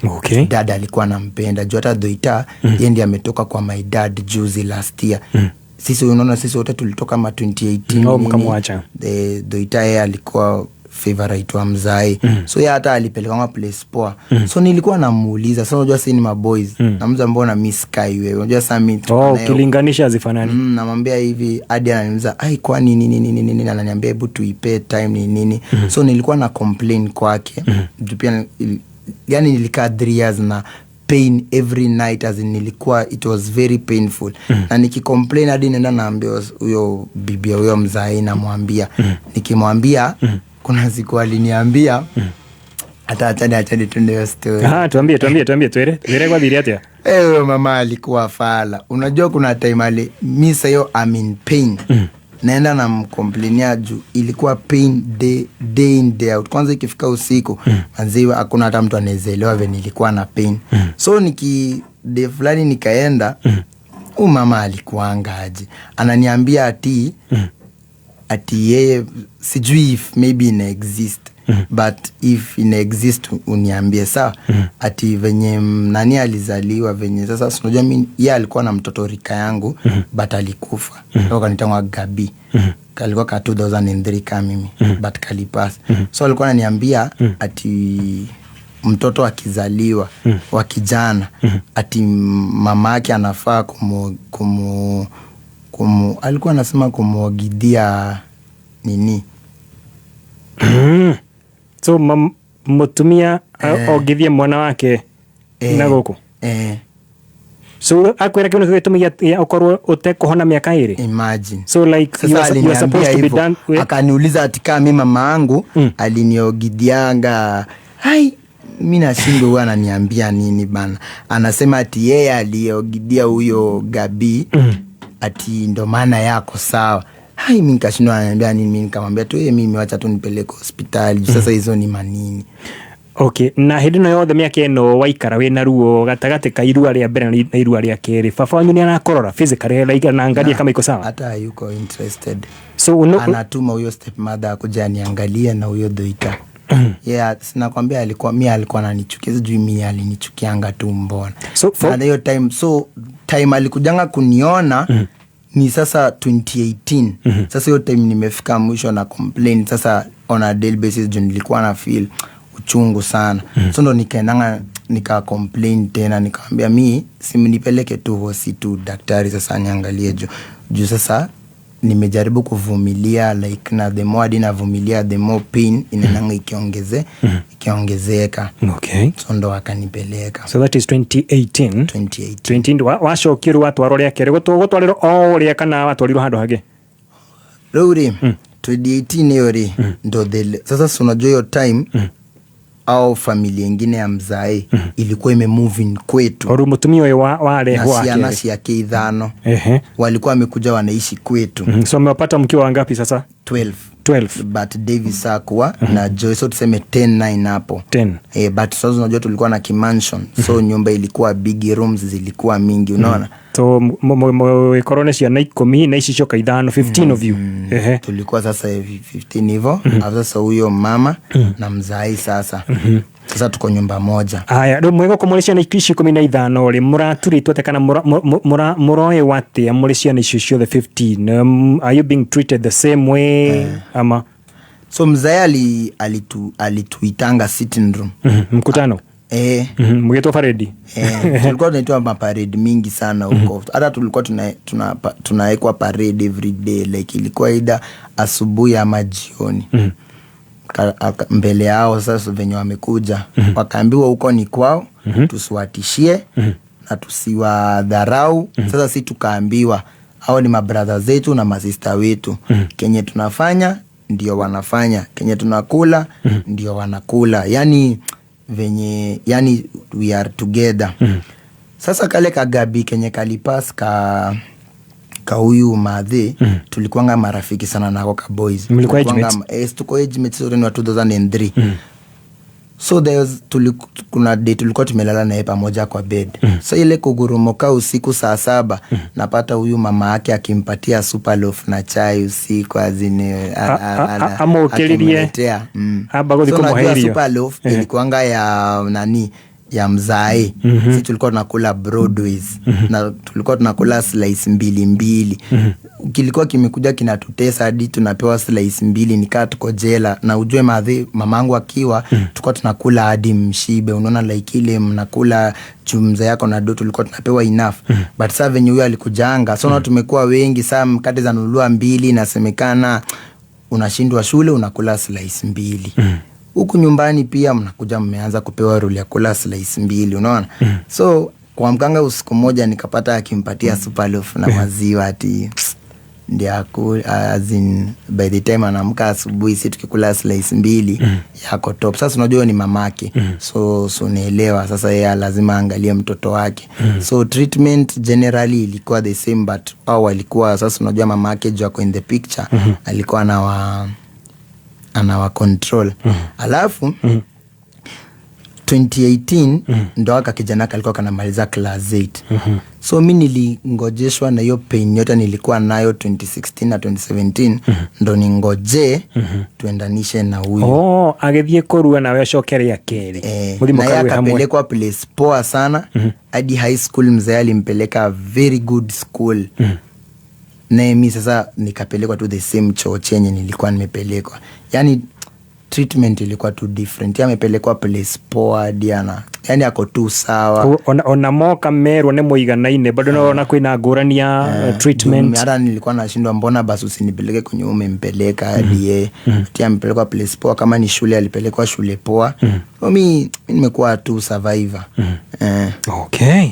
Dad alikuwa anampenda. Juu hata Doita yeye ndiye ametoka kwa my dad juzi last year. Sisi unaona sisi wote tulitoka 2018. Mkamwacha. Doita yeye alikuwa favorite wa mzai. So yeye hata alipelekwa kwa place poa. So nilikuwa namuuliza, sasa unajua sisi ni maboys. Na mza mbona miss Kai wewe? Unajua sasa mimi kilinganisha hazifanani. Namwambia hivi hadi ananiuliza kwa nini ananiambia hebu tuipe time nini. So nilikuwa na complain kwake. Pia yani nilikaa 3 years na pain every night, as in nilikuwa, it was very painful. Na nikicomplain hadi nenda naambia huyo bibi huyo mzai, namwambia nikimwambia kuna siku aliniambia hata tunde hiyo story. Tuambie twere kwa dhiri atia. Mama alikuwa fala. Unajua kuna time mimi sayo I'm in pain. Naenda na mkomplainia juu ilikuwa pain day in day out. Kwanza ikifika usiku manziwa hakuna hata mtu anaelewa vile nilikuwa na pain. So day fulani nikaenda, mama alikuwa angaje ananiambia ati yeye sijui if maybe ina exist, but if ina exist uniambie sawa. Ati venye nani alizaliwa venye sasa unajua mimi yeye alikuwa na mtoto rika yangu but alikufa. Ndio kanitangwa Gabi. Kalikuwa ka 2003 kama mimi but kalipass. So alikuwa ananiambia ati mtoto akizaliwa wa kijana ati mama yake anafaa alikuwa anasema kumwagidia nini. So mutumia ogithie mwana wake na goko. So akwera kiuno gitumigia ukorwo utekuhona miaka 2. Imagine. So like you are supposed to be done with. Akaniuliza ati kama mimi mama yangu aliniogidianga. Mimi nashindwa huwa ananiambia nini bana. Anasema ati yeye aliogidia huyo Gabi ati ndo maana yako sawa. Mimi nikashindwa ananiambia nini. Mimi nikamwambia tu mimi wacha tu nipeleke hospitali. Sasa hizo ni manini. Okay, na hindi no yothe miaka eno waikara wina ruo gatagate ka irua ria mbere na irua ria keri, baba wanyu ni anakorora physically like na angalia kama iko sawa? Hata yuko interested. So anatuma huyo stepmother akuja niangalie na huyo Doita. Sinakwambia mimi alikuwa ananichukia, sijui mimi alinichukianga tu mbona. So hiyo time alikujanga kuniona ni sasa 2018. Sasa hiyo time nimefika mwisho na complain sasa on a daily basis, juu nilikuwa na feel uchungu sana. So ndo nikaendanga nika complain tena, nikamwambia mimi simnipeleke tu hosi tu daktari, sasa niangalie juu sasa nimejaribu kuvumilia like, na the more navumilia the more pain inaenanga ikiongezeka. Okay. So ndo akanipeleka. So that is 2018. 2018 wacokirwo watwarore kere gutwariro o ria kana watwarirwo handu hage Ruri 2018 yori ndo sasa unajua hiyo time au familia nyingine ya mzae ilikuwa imemove in kwetu. Oru mutumio we wale wake na si yake idhano. Walikuwa wamekuja wanaishi kwetu. So mmepata mkiwa wangapi sasa? 12. But Davis hakuwa na Joy, so tuseme 10-9 hapo. 10. But sasa unajua tulikuwa na kimansion. So nyumba ilikuwa big, rooms zilikuwa mingi, unaona? So korone cia na 10 na ici coka idhano 15 of you. Tulikuwa sasa 15 hivyo. Sasa huyo mama na mzai sasa. Sasa tuko nyumba moja. Aya, ndo mwego kumulishia na ikishi 15 ri muraturitwo te kana muroe wate amulishia na icio the 15. Are you being treated the same way ama? So mzai alituitanga sitting room. Mkutano. Mgeto parade. Tulikuwa tunaitwa maparade mingi sana huko. Hata tulikuwa tunaekwa parade every day, like ilikuwa either asubuhi ama jioni. Mbele yao sasa venye wamekuja wakaambiwa huko ni kwao, tusiwatishie na tusiwadharau. Sasa si tukaambiwa hao ni mabrother zetu na masista wetu. Kenye tunafanya ndio wanafanya, kenye tunakula ndio wanakula, yani venye, yani we are together. Sasa kale kagabi kenye kalipas ka huyu madhe tulikuanga marafiki sana nako ka boys. Mlikuwa age mates? Tuko age mates wa 2003. So kuna day tulikuwa tumelala naye pamoja kwa bed. So ile kugurumoka usiku saa 7 napata huyu mama yake akimpatia super loaf na chai usiku azine amokelirie abagozi kwa moherio. Super loaf ilikuanga ya nani, ya mzae. Si tulikuwa tunakula Broadways na tulikuwa tunakula slice mbili. Kilikuwa kimekuja kinatutesa hadi tunapewa slice 2 nikaa tuko jela. Na ujue mamangu akiwa tulikuwa tunakula hadi mshibe, unaona like ile mnakula chumza yako na do, tulikuwa tunapewa enough. But sasa venye huyo alikujanga, so na tumekuwa wengi, saa mkate za nulua 2 nasemekana unashindwa shule unakula slice 2. Huku nyumbani pia mnakuja mmeanza kupewa rule ya kula slice 2, unaona? So kwa mkanga usiku moja nikapata akimpatia super loaf na maziwa ati ndio as in by the time anamka asubuhi si tukikula slice 2 yako top. Sasa unajua ni mamake. So unaelewa sasa yeye lazima angalie mtoto wake. So treatment generally ilikuwa the same, but au alikuwa sasa unajua mamake joko in the picture alikuwa anawa control. Alafu 2018 ndo aka kijana kalikuwa kanamaliza class 8. So mimi nilingojeshwa na hiyo pain yote nilikuwa nayo 2016 na 2017 ndo ningoje tuendanishe na huyu. Agethie korua na wewe shokere ya keri. Na yeye akapelekwa place poa sana hadi high school. Mzee alimpeleka very good school. Na mimi sasa nikapelekwa to the same church yenye nilikuwa nimepelekwa. Yani treatment ilikuwa too different. Amepelekwa place poa Diana. Yani ako tu sawa. Ona moka mero ne muiganaine bado naona kwina ngurani ya treatment. Hata nilikuwa nashindwa mbona basi usinipeleke kwenye umempeleka hadi yeye. Amepelekwa place poa, kama ni shule alipelekwa shule poa. Mimi nimekuwa tu survivor. Okay.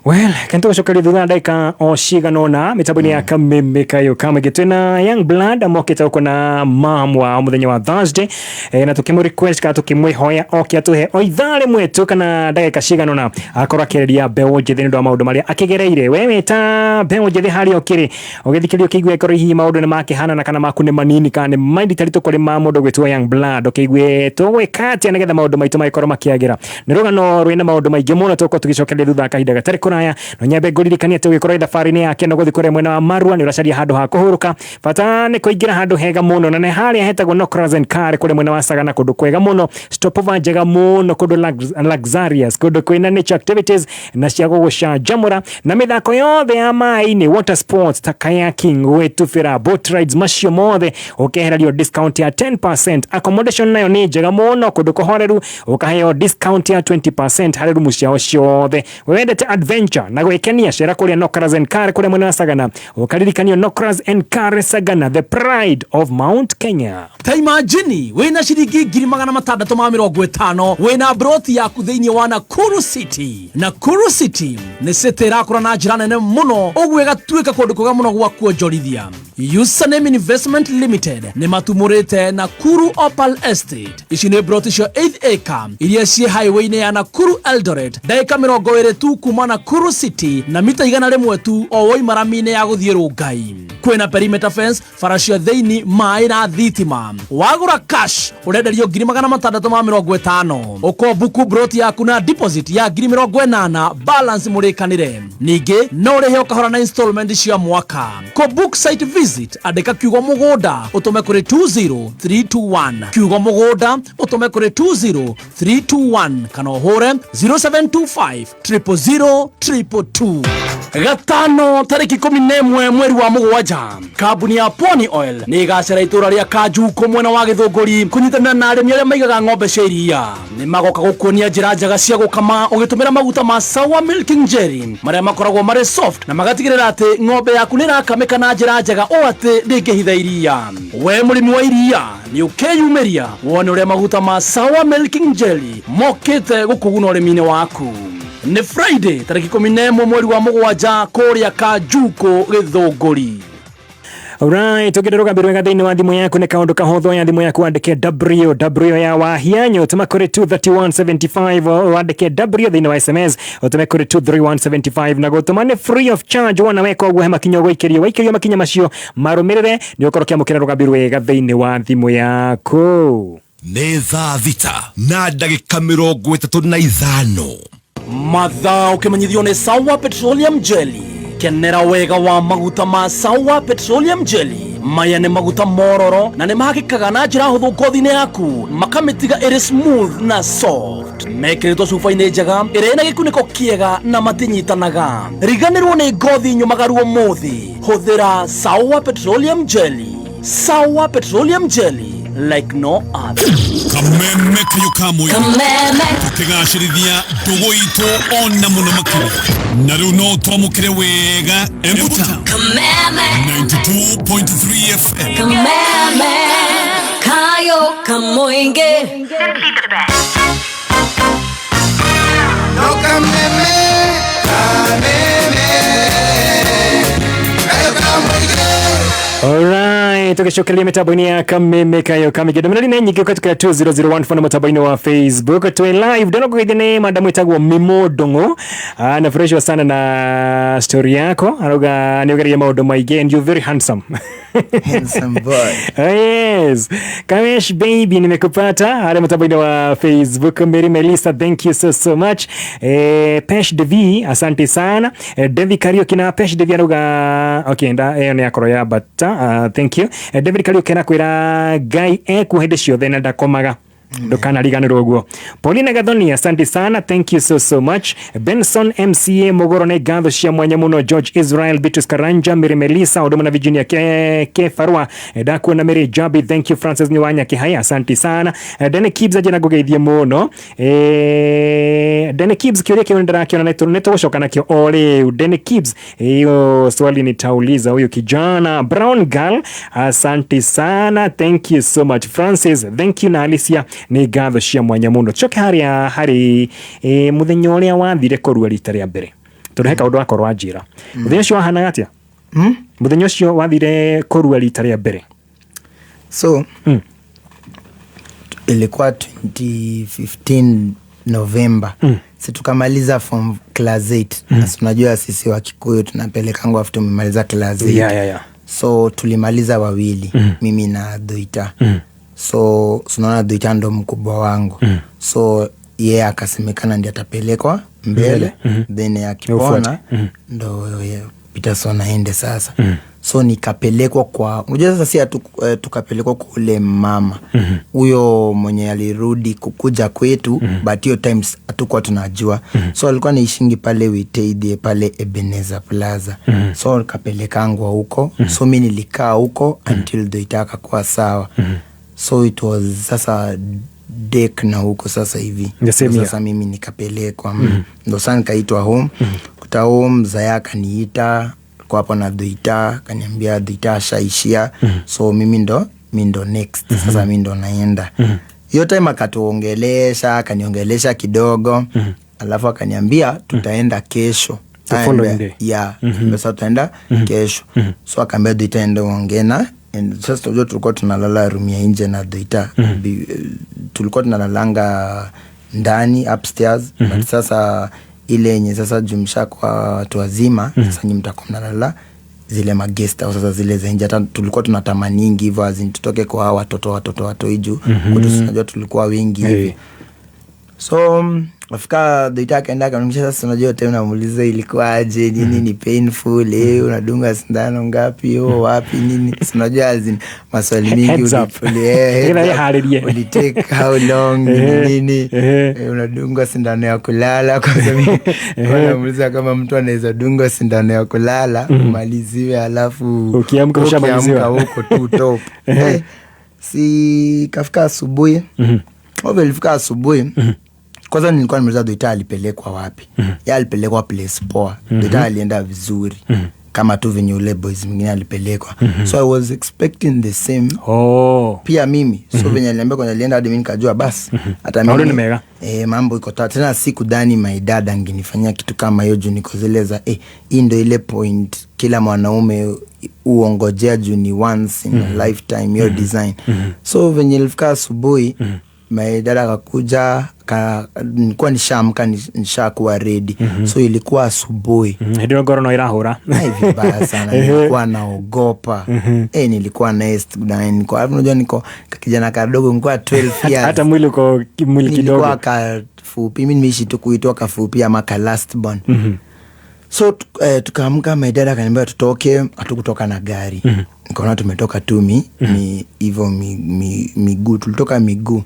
Well, kanto shokali dhuna daika oshiga nona mitabuni ya kamemeka yo kama getwena Young Blood amoketa uko na mamwa muthenya wa Thursday. Na tukimu request ka tukimwe hoya okia tuhe oithare mwetu kana daika shiga nona akora kereria bewo jethi ndo maundu maria akigereire wewe ta bewo jethi hari okire ogethikiri kigwe koro hihi maundu ne make hana na kana makune manini kana mind tarito kore mamundu gwetwa Young Blood okigwe togwe kati anagetha maundu maundu maitu maikorwo makiagira ni rugano rwina maundu maingi muno tuko tugicokeria thutha kahinda gatari kuraya no nyambe nguririkania ati ugikorwo thabarine yake no guthi kuria mwena wa Marua ni uracaria handu ha kuhuruka bata ni kuingira handu hega muno na ne haria hetagwo Knockers and Car kuria mwena wa Sagana kundu kwega muno stopover njega muno kundu luxurious kundu kwina nature activities na cia gugucanjamura na mithako yothe ya mai-ini water sports ta kayaking wetufira boat rides macio mothe ukehererio discount ya 10%. Accommodation nayo ni njega muno kundu kuhoreru ukaheo discount ya 20% hari rumu ciao ciothe wendete adventure na gwikenia cera kuria Knockers and Car kuria mwena wa Sagana ukaririkanio Knockers and Car Sagana, the pride of Mount Kenya. Imagine wina shiringi 650 wina broti yaku thiini wa Nakuru City. Nakuru City ni city irakura na njira nene muno ogwe gatuika kundu kuga muno gwa kuonjorithia. Username Investment Limited ni matumurite Nakuru Opal Estate. Ici ni broti cio 8 acre iria cie highway-ini ya Nakuru Eldoret daika 20 tu kuma Nakuru City na mita 100 tu o woi marami-ini ya guthie Rungai. Kwina perimeter fence, faracio thiini, mai na thitima. Wagura cash urenderio 650 uko buku broti yaku na deposit ya 80 balance murikanire. Ningi no rihe ukahora na installment cia mwaka. Ko book site visit andika kiugo mugunda utume kuri 20321 kiugo mugunda utume kuri 20321 kana hore 0725 000 gatano tariki 11 mweri wa mugwanja kambuni ya Pony Oil ni igacera itura ria Kanjuko mwena wa Githunguri kunyitana na arimi aria maigaga ng'ombe cia iria ni magoka gukuonia njira njega cia gukama ugitumira maguta ma Sawa Milking Jelly maria makoragwo mari soft na magatigirira ati ng'ombe yaku ni rakamika na njira njega o ati ndingihitha iria. We murimi wa iria ni ukeyumiria wone uria maguta ma Sawa Milking Jelly mokite gukuguna urimi-ini waku. Ni Friday tariki 11 mweri wa mugwanja kuria Kanjuko Githunguri. Alright, tukideruga birwega thiini wa thimu yaku ni kaundu kahotho ya thimu yaku andike W ya wahianyo utuma kuri 23175 wandike W thiini wa SMS utume kuri 23175 na gutuma ni free of charge wana weka ogwo he makinyo gwikirio makinya macio marumirire ni ukorokia mukira ruga birwega thiini wa thimu yaku. Nĩ thaa thita na ndagĩka 35 Mathaa ukimenyithio ni Sawa Petroleum Jelly. Kenera wega wa maguta ma Sawa Petroleum Jelly. Maya ni maguta mororo na ni mahakikaga na njira huthu ngothi-ini yaku makamitiga iri smooth na soft. Mekiritwo cuba-ini njega iri na gikuniko kiega na matinyitanaga. Riganirwo ni ngothi nyumagaru umuthi huthira Sawa Petroleum Jelly. Sawa Petroleum Jelly, like no other. Kameme kayo kamwe tukigacirithia ndugu itu ona muno makiri na riu no twamukire wega Embuta 92.3 FM. Kameme kayo kamoinge no kameme kayo kamoinge. Alright, tukicokeria mitambo-ini ya Kameme kayo kamige dominali na nyingi katika 2001 fona mitambo-ini wa Facebook tu live dono kwa idene madamu itagwo Mimo Dongo na freshwa sana na story yako aroga niogeria maundu maige and you're very handsome. Handsome boy. Yes. Kamesh baby nimekupata hale mitambo-ini wa Facebook. Mary Melissa, thank you so much. Pesh Devi, asante sana. Devi Karaoke na Pesh Devi aroga okay nda ni akoro ya bata. Thank you. David Karaoke na kwira Gai kuhede ciothe na ndakomaga ndukana riganirwo guo. Paulina Gathoni, asante sana, thank you so much. Benson MCA Mogoro na gatho cia mwanya muno. George Israel, Bitrus Karanja, Mary Melissa Odoma na Virginia ke Farwa Daku na Mary Jabi, thank you. Francis Niwanya Kihaya, asante sana. Dene Kibs ajana gugeithia muno. Dene Kibs kiuria kiwendera kiona neto gushoka nakio ole. Dene Kibs hiyo swali nitauliza huyo kijana. Brown Girl, asante sana, thank you so much. Francis, thank you. Na Alicia ni gatho cia mwanya muno. Choke hari muthenya uria wathire korua rita ria mbere tureka undu akorwa njira muthenya ucio wahana atia muthenya ucio wathire korua rita ria mbere so ilikuwa 2015 November si tukamaliza form class 8 na tunajua sisi wa Kikuyu tunapelekangwa after tumemaliza class 8 yeah. So tulimaliza wawili mimi na Doita So unaona Doita ndo mkubwa wangu. So yeye akasemekana ndiye atapelekwa mbele. Then akipona ndo Peterson aende sasa. So nikapelekwa kwa, unajua sasa si tukapelekwa kule mama huyo mwenye alirudi kukuja kwetu, but hiyo times hatukuwa tunajua. So alikuwa naishingi pale Witeidie pale Ebenezer Plaza. So nikapelekangwa huko. So mimi nilikaa huko until Doita akakuwa sawa. So it was sasa dek na huko sasa hivi. Sasa mimi nikapelekwa. Ndo sana nikaitwa home. Kuta home Zaya akaniita kwa hapo na Doita, kaniambia Doita ashaishia. So mimi ndo next. Sasa mimi ndo naenda. Hiyo time akatuongelesha, kaniongelesha kidogo. Alafu akaniambia tutaenda kesho. Sasa tutaenda kesho. So akaambia Doita ende ongena. Sasa tulikuwa tunalala room ya nje na Doita. Tulikuwa tunalalanga ndani upstairs. But sasa ile yenye sasa jumsha kwa watu wazima, sasa nyinyi mtakuwa mnalala zile magesta au sasa zile za nje. Hata tulikuwa tunatamaningi hivyo azin tutoke kwa hao watoto juu. Kwa tunajua tulikuwa wengi hivi. So afika Doita akaenda akanisha. Sasa unajua tena unamuuliza ilikuwa aje, nini ni painful, unadunga sindano ngapi, wapi, nini. Unajua azin maswali mingi uli take how long, nini, unadunga sindano ya kulala. Kwa sababu unamuuliza kama mtu anaweza dunga sindano ya kulala umaliziwe alafu ukiamka ushamaliziwa huko tu top. Si kafika asubuhi. Ilifika asubuhi. Kwanza nilikuwa nimeuliza Doita alipelekwa wapi. Yeye alipelekwa place poa. Doita alienda vizuri. Kama tu venye ule boys mwingine alipelekwa. So I was expecting the same. Pia mimi. So venye aliambia kwa alienda hadi mimi nikajua basi. Hata mimi mambo iko tena sikudhani my dad angenifanyia kitu kama hiyo juu niko zile za hii ndio ile point kila mwanaume uongojea juu ni once in a lifetime hiyo design. So venye ilifika asubuhi my dad akakuja, nilikuwa nishaamka nishakuwa ready. So ilikuwa asubuhi. Ndio ngoro no irahura. Vibaya sana. Nilikuwa naogopa. Nilikuwa next na unajua niko kijana kadogo, nilikuwa 12 years. Hata mwili kidogo. Nilikuwa kafupi. Mimi nimeishi tu kuitwa kafupi ama ka last born. So tukaamka, my dad akaniambia tutoke, hatukutoka na gari. Nikaona tumetoka tu hivyo miguu, tulitoka miguu.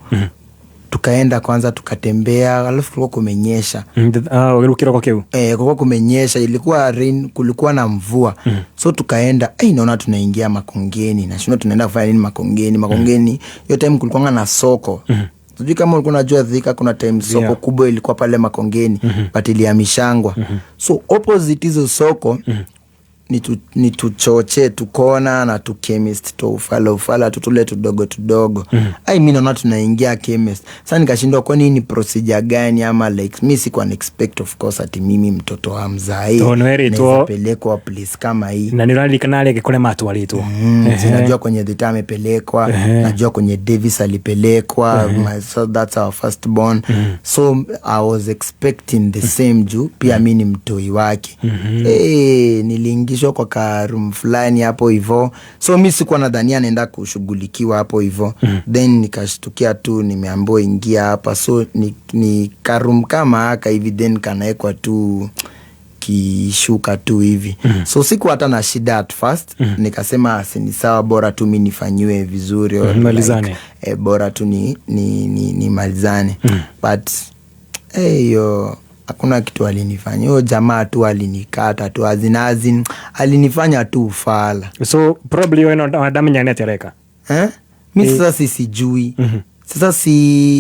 Tukaenda kwanza tukatembea, alafu kulikuwa kumenyesha. Kulikuwa kumenyesha, ilikuwa rain, kulikuwa na mvua. So tukaenda, naona tunaingia Makongeni. Na shino tunaenda kufanya nini Makongeni? Hiyo time kulikuwa na soko. Sijui kama ulikuwa unajua Thika kuna time soko kubwa ilikuwa pale Makongeni, but ilihamishangwa. So opposite hizo soko ni tuchoche, tukona na tu chemist to ufala tutule tudogo. Mimi naona tunaingia chemist. Sasa nikashindwa kwa nini procedure gani ama like mimi sikuwa expect of course ati mimi mtoto wa mzai naweza pelekwa place kama hii. Na nirali kanale kule matu walitu. Najua kwenye Doita amepelekwa, najua kwenye Davis alipelekwa. So that's our first born. So I was expecting the same juu pia mimi ni mtoi wake. Niliingishwa kwa room fulani hapo hivyo. So mimi sikuwa nadhania naenda kushughulikiwa hapo hivyo. Then nikashtukia tu nimeambiwa ingia hapa. So ni karum kama haka hivi, then kanaekwa tu kishuka tu hivi. So siku hata na shida at first. Nikasema ni sawa, bora tu mimi nifanyiwe vizuri malizane. Bora tu ni malizane. But hakuna kitu alinifanya. Huyo jamaa tu alinikata tu azin alinifanya tu ufala. So probably wewe ndo adamenya neti reka. Mimi sasa sijui. Sasa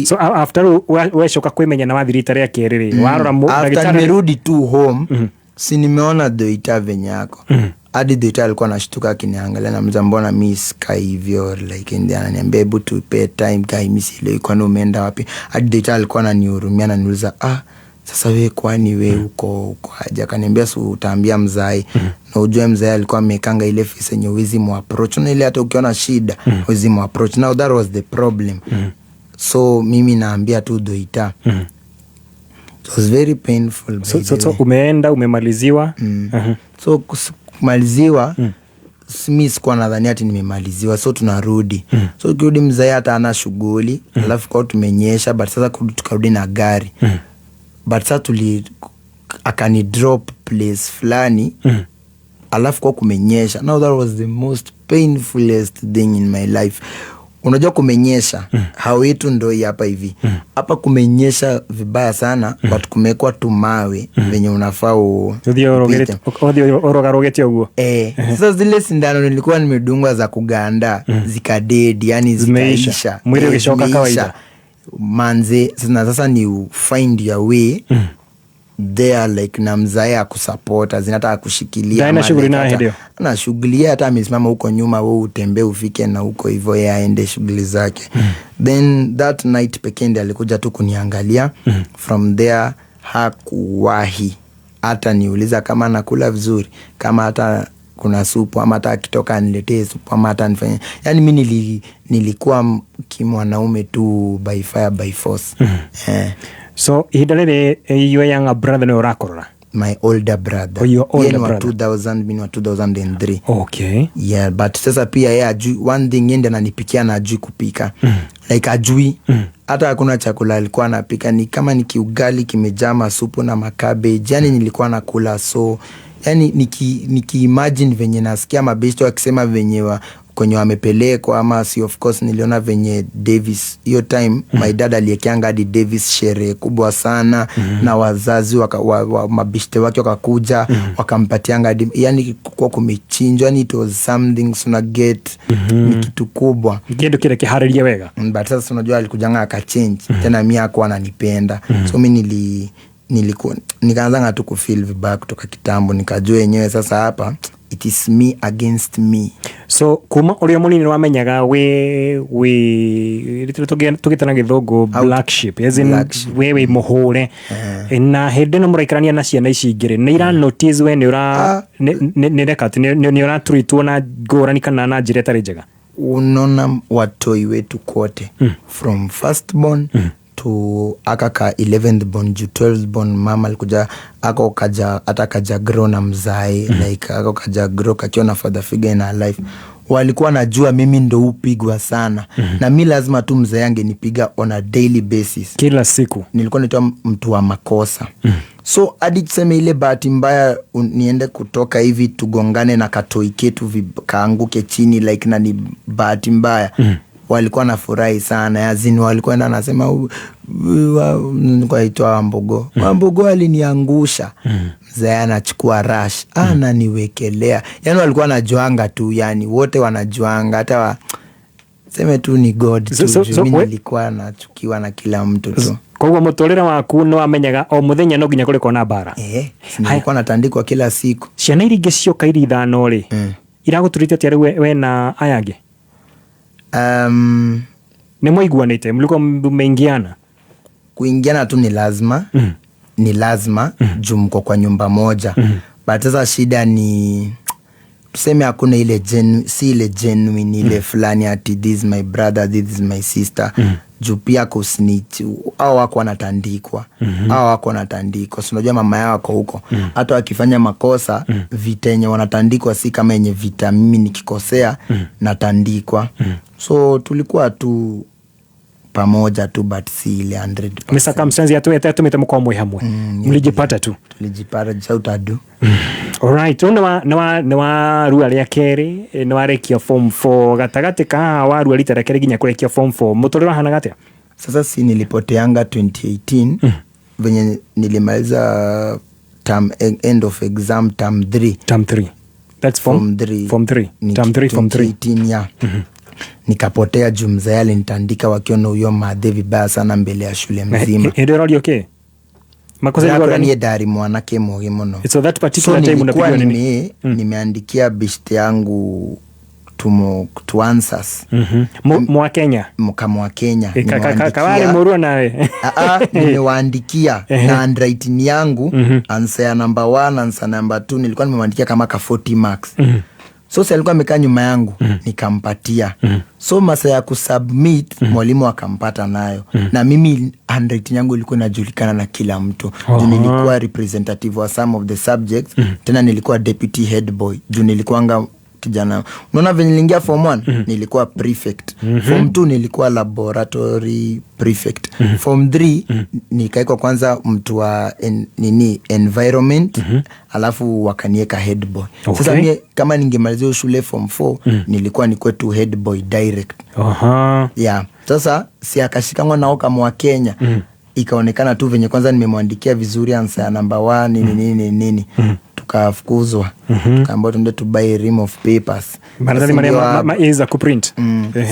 so after wewe shoka kwemenya na wathirita ria kerere warora after nimerudi tu home. Si nimeona Doita venyako. Hadi Doita alikuwa anashtuka akiniangalia na mza mbona mimi sky hivyo like ndio ananiambia hebu tu pay time guy, mimi sile iko na umeenda wapi. Hadi Doita alikuwa ananihurumia na niuliza sasa wewe kwani wewe uko haja? Kaniambia utaambia mzai. Na ujue mzai alikuwa amekanga ile face yenye wizi mu approach na ile hata ukiona shida wizi mu approach. Now that was the problem. So mimi naambia tu Doita. It was very painful. So umeenda umemaliziwa. So kumaliziwa mimi sikuwa nadhani ati nimemaliziwa, so tunarudi. So kirudi mzee hata ana shughuli, alafu kwa tumenyesha, but sasa tukarudi na gari. But sasa akani drop place fulani, alafu kwa kumenyesha. Now that was the most painfulest thing in my life. Unajua kumenyesha, hawetu ndo hapa hivi. Hapa kumenyesha vibaya sana, but kumekwa tumawe venye unafaa upite. Orogarogeti huo. Sasa zile sindano nilikuwa nimedungwa za kuganda, zikadedi, yani zikaisha. Mwili ukishoka kawaida. Manze, sasa ni find your way. There like na mzae kusupport, zinataka kushikilia na shughuli hata amesimama huko nyuma, wewe utembee ufike na huko hivyo yeye aende shughuli zake. Then that night pekee alikuja tu kuniangalia. From there hakuwahi hata niuliza kama nakula vizuri, kama hata kuna supu, ama hata akitoka niletee supu, ama hata nifanye. Yani mimi nilikuwa kimwanaume tu by fire by force. So hidalele your younger brother no rakorora? My older brother. Oh, your older brother. 2000, mimi 2003. Okay. Yeah, but sasa pia yeye ajui one thing, yende ananipikia na ajui kupika. Like ajui. Hata hakuna chakula alikuwa anapika, ni kama ni kiugali kimejaa masupu na makabeji. Yani nilikuwa nakula, so yani niki imagine venye nasikia mabeshto wakisema venye kwenye wamepelekwa, ama si of course niliona venye Davis hiyo time my dad aliyekianga hadi Davis sherehe kubwa sana, na wazazi mabishte wake wakakuja wakampatianga, yani kwa kumechinjwa, yani it was something suna get ni kitu kubwa kitu kile kiharibia wega. But sasa unajua alikujanga akachange tena, mimi hakuwa ananipenda. So mimi nikaanza tu kufeel vibaya kutoka kitambo, nikajua yenyewe sasa hapa it is me against me. So kuma uri munini wamenyaga we tugitana githogo black sheep, as in we muhure na hende no muraikarania na ciana ici ingire ni ira notice we ni ura ni rekat ni ura treatwo na gorani kana na njire tari njega. Unaona watoi wetu kote from first born to akaka 11th born to 12th born, mama alikuja ako kaja atakaja grow na mzae like ako kaja grow kakiona father figure in her life. Walikuwa najua mimi ndo upigwa sana na mimi lazima tu mzae yange nipiga on a daily basis, kila siku nilikuwa nitoa mtu wa makosa. So hadi tuseme ile bahati mbaya niende kutoka hivi tugongane na katoi ketu kaanguke chini like na ni bahati mbaya, walikuwa na furahi sana. Yazini walikuwa enda nasema kwa itwa Wambogo aliniangusha. Mzee anachukua rush ananiwekelea. Yani walikuwa wanajuanga tu, yani wote wanajuanga, hata seme tu ni God tu. Mimi nilikuwa nachukiwa na kila mtu tu. Kwa hiyo mutorera waku no amenyaga o muthenya no nginya kuriko na bara. Nilikuwa natandikwa kila siku. Ciana iria ingĩ cioka iri ithano ri iraguturite ati we na ayage ni mwaiguanite, mlikuwa mmeingiana? Kuingiana tu ni lazima ni lazima juu mko kwa nyumba moja. But sasa shida ni tuseme hakuna ile si ile genuine ile fulani ati this is my brother, this is my sister. Juu pia kusnitch au wako wanatandikwa au wako wanatandikwa, si unajua mama yao wako huko. Hata wakifanya makosa vitenye wanatandikwa si kama yenye vita mimi nikikosea natandikwa. So tulikuwa tu pamoja tu, but si ile 100%. Misa kamsanzi ya tumite mko mwe hamwe. Mlijipata tu. Tulijipata jautadu. Alright, no wa rua ria keri, no arekia form 4 gatagate ka wa rua litera keri ginya kurekia form 4. Mutorero hana gate. Sasa si nilipoteanga 2018 venye nilimaliza term end of exam term 3. Term 3. That's form 3. Form 3. Term 3 form 3. 2018 ya. Nikapotea juu mzee alinitandika wakiona huyo madhe vibaya sana mbele ya shule mzima. Ndio rali okay. Makosa ilikuwa ni dari mwanake moge mno. So that particular time unapigwa nini? Nimeandikia bishte yangu to answers. Mwa Kenya. Mwa Kenya. Kawale murua nawe. Nimewaandikia na handwriting yangu answer ya number 1, answer number 2 nilikuwa nimeandikia kama ka 40 marks. So sasa alikuwa amekaa nyuma yangu nikampatia. So masa ya kusubmit mwalimu akampata nayo. Na mimi handwriting yangu ilikuwa inajulikana na kila mtu. Juu nilikuwa representative wa some of the subjects. Tena nilikuwa deputy head boy. Juu nilikuanga kijana. Unaona venye niliingia form 1 nilikuwa prefect. Form 2 nilikuwa laboratory prefect. Form 3 nikaikwa kwanza mtu wa environment, alafu wakanieka head boy. Sasa mimi kama ningemalizia shule form 4 nilikuwa nikuwe tu head boy direct. Yeah. Sasa si akashikangwa nao kama wa Kenya. Ikaonekana tu venye kwanza nimemwandikia vizuri answer number 1 nini. Tukafukuzwa. Tukaambiwa tuende to buy a ream of papers. Bana iza kuprint.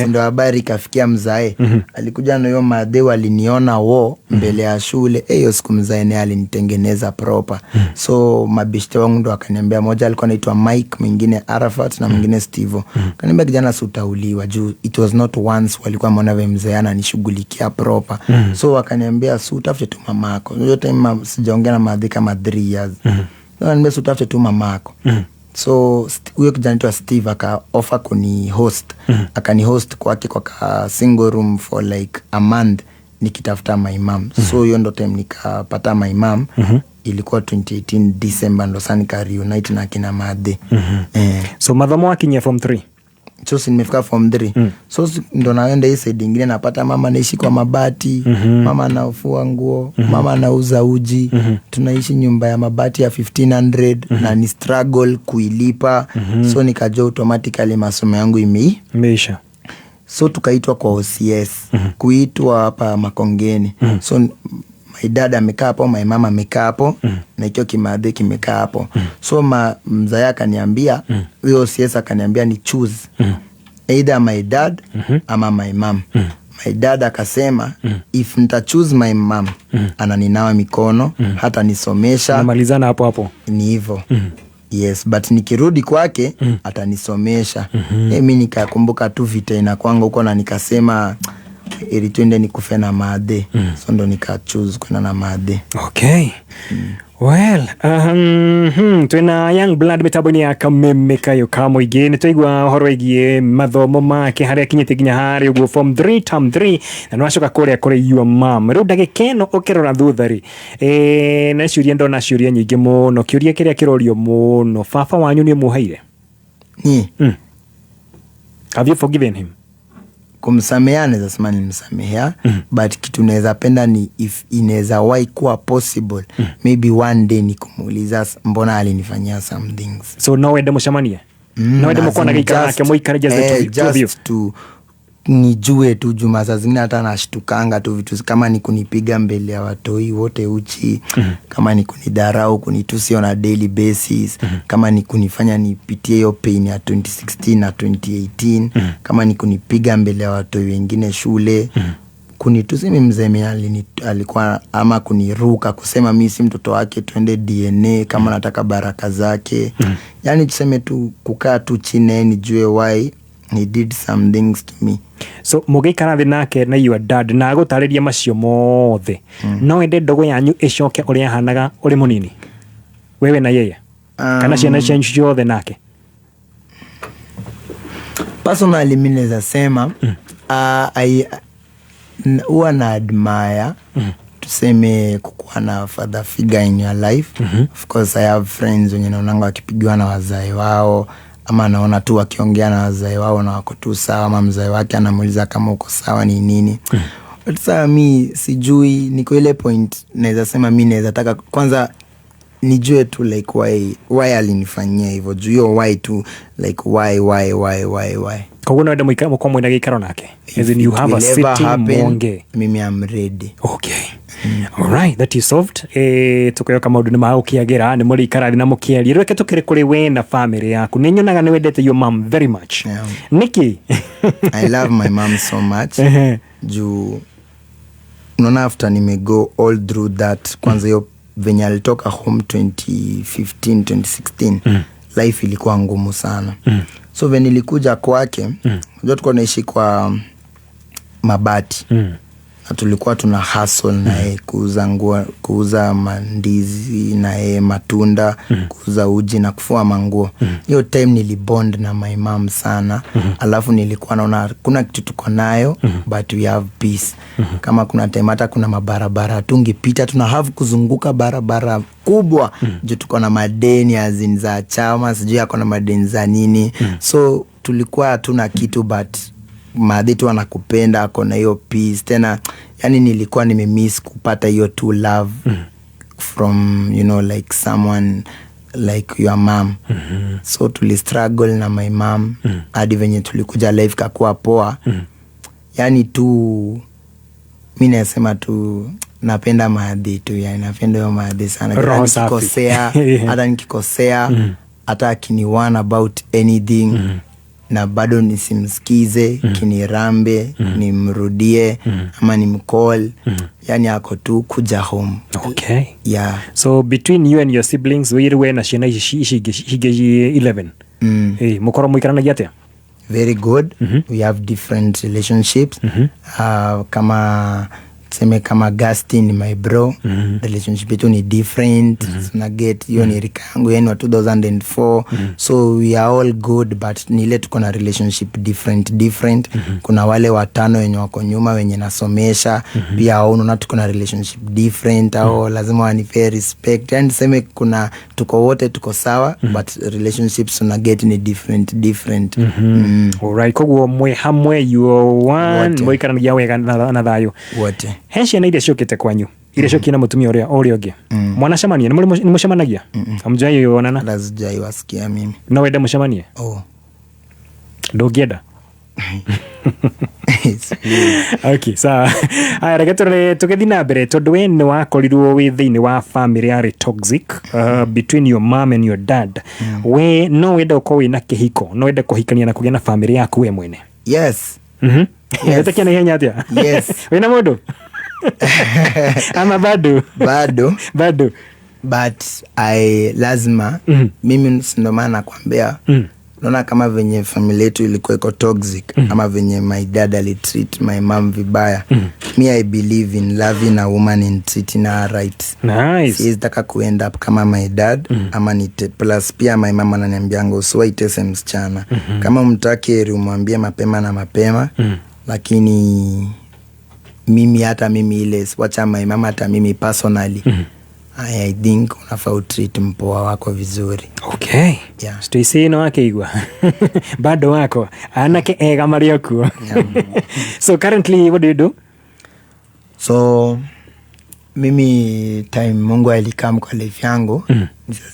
Ndio habari ikafikia mzae. Alikuja na hiyo madhe aliniona mbele ya shule. Hiyo siku mzae naye alinitengeneza proper. So mabishte wangu ndo akaniambia, moja alikuwa anaitwa Mike, mwingine Arafat na mwingine Steve. Kaniambia kijana sutauliwa juu it was not once walikuwa wameona vile mzae ananishughulikia proper. So wakaniambia utafute tu mamako. Hiyo time sijaongea na madhe kama 3 years. Ndio utafute tu mamako. So huyo kijana anaitwa Steve aka offer kuni host. Akani host kwake kwa single room for like a month nikitafuta my mom. So hiyo ndo time nikapata my mom. Ilikuwa 2018 December ndo sana nika reunite na kina madhe. So madhamo akinya form 3. So nimefika form 3. So ndo naenda hii side nyingine napata mama naishi kwa mabati, mama anafua nguo, mama anauza uji. Tunaishi nyumba ya mabati ya 1500 na ni struggle kuilipa. So nikajua automatically masomo yangu imeisha. So tukaitwa kwa OCS. Kuitwa hapa Makongeni. So my dad amekaa hapo, my mama amekaa hapo, na hiyo kimadhe kimekaa hapo. So mzee akaniambia, huyo OCS akaniambia ni choose either my dad ama my mom. My dad akasema if nita choose my mom ananinawa mikono, hata nisomesha. Namalizana hapo. Ni hivyo. Yes, but nikirudi kwake atanisomesha. Mimi nikakumbuka tu vita inakwanga huko na nikasema ili tuende nikufe na madhe. So ndo nika-choose kwenda na madhe. Okay. Well, twina young blood metaboni ya Kameme Kayo Kamuige. Nitwaigua horo igie mathomo make haria kinyite ginya hari uguo form 3 term 3 na nwacoka kuria kuri your mom. Riu ndagikeno ukirora thuthari. Na ciuria ndo na ciuria nyingi muno. Kiuria kiria kirorio muno. Baba wanyu ni muhaire? Ni. Have you forgiven him? Kumsamea naweza sema nimsamea, but kitu naweza penda ni if inaweza wahi kuwa possible, maybe one day nikumuuliza mbona alinifanyia some things. So now ende mshamania? Now ende mko na kikana yake muikare just to nijue tu juma saa zingine hata nashtukanga tu vitu kama ni kunipiga mbele ya watoi wote uchi, kama ni kunidharau, kunitusi on a daily basis, kama ni kunifanya nipitie hiyo pain ya 2016 na 2018, kama ni kunipiga mbele ya watoi wengine shule, kunitusi mimi mzee alikuwa ama kuniruka kusema mimi si mtoto wake tuende DNA kama nataka baraka zake. Yani tuseme tu kukaa tu chini nijue why he did some things to me. So mugeikara thi nake na your dad na gutariria macio mothe. No ende ndogo yanyu icoke uri ahanaga uri munini wewe na yeye kana ciana change ciothe nake? Personally mimi naweza sema huwa na admire tuseme kukuwa na father figure in your life. Of course I have friends wenye naonanga wakipigiwa na wazazi wao, ama naona tu wakiongea na wazazi wao na wako tu sawa, ama mzazi wake anamuuliza kama uko sawa ni nini. But sasa mimi sijui, niko ile point naweza sema mimi naweza taka kwanza nijue tu like why alinifanyia hivyo, juu hiyo why tu like why kwa hiyo ndio mwika mko mwenda gikaro nake as in you have a city monge. Mimi am ready. Okay. All right, that is solved. Tukoyo kama undu ma ukiagira ni muri ikara na mukiari rweke tukire kuri we na family yaku ninyonaga ni wendete your mom very much. Nikki, I love my mom so much. Juu unaona after nimego all through that, kwanza hiyo venye alitoka home 2015 2016 life ilikuwa ngumu sana. So venye nilikuja kwake unajua tulikuwa naishi kwa mabati. na tulikuwa tuna hustle na yeye, kuuza nguo, kuuza mandizi na yeye, matunda, kuuza uji na kufua manguo. Hiyo time nilibond na my mom sana. Alafu nilikuwa naona kuna kitu tuko nayo, but we have peace. Kama kuna time hata kuna mabarabara tungepita, tuna have kuzunguka barabara kubwa juu tuko na madeni azin za chama, sijui yako na madeni za nini. So tulikuwa hatuna kitu, but madhi tu anakupenda, ako na hiyo peace tena. Yani nilikuwa nimemiss kupata hiyo true love from, you know, like someone like your mom. So tulistruggle na my mom hadi venye tulikuja life kakuwa poa. Yani tu mimi nasema tu napenda madhi tu, yani napenda hiyo madhi sana. Hata nikikosea hata akiniwana about anything na bado nisimsikize, kinirambe, nimrudie ama nimcall, yani ako tu kuja home. Okay. Yeah. So between you and your siblings, we na shina hige 11. Mukoro muikaranagia atia? Very good. We have different relationships. Kama tuseme kama Augustine ni my bro, relationship yetu ni different. Tuna get hiyo ni rika yangu, yani wa 2004. So we are all good, but ni ile tuko na relationship different. Kuna wale watano wenye wako nyuma wenye nasomesha, pia hao unaona tuko na relationship different. Au lazima wanipe respect, yani tuseme kuna tuko wote tuko sawa, but relationships tuna get ni different. Alright, kwa mwe hamwe you one mwe kana ya wega na thayo wote. Hensha na ile shokete kwanyu. Ile shoki na mutumia ore oge. Mwana shamania ni mushemanagia. Amjai yonana. Lazijai wasikia mimi. Na wenda mushamania? Dogeda. Okay, sawa. Aya, regetore tugethina mbere tondu we ni wakorirwo wi thiini wa family ya toxic between your mom and your dad. We no wenda uko na kihiko, no wenda kuhikania na kugia na family yaku we mwene. Yes. Yes. Etakia henya atia? Yes. Wena mundu? Ama bado? Bado. But lazima mimi ndo maana nakwambia naona kama venye familia yetu ilikuwa iko toxic, ama venye my dad alitreat my mom vibaya. Me I believe in loving a woman and treating her right. Nice. Sitaka kuend up kama my dad ama plus pia my mama ananiambianga usiwaitese msichana. Kama umtaki umwambie mapema na mapema. Lakini mimi hata mimi ile wacha my mama, hata mimi personally I think unafaa treat mpoa wako vizuri. Okay. Yeah. Stay no akeigwa. Bado wako anake ega marioku. So currently what do you do? So mimi time Mungu alikam kwa life yangu,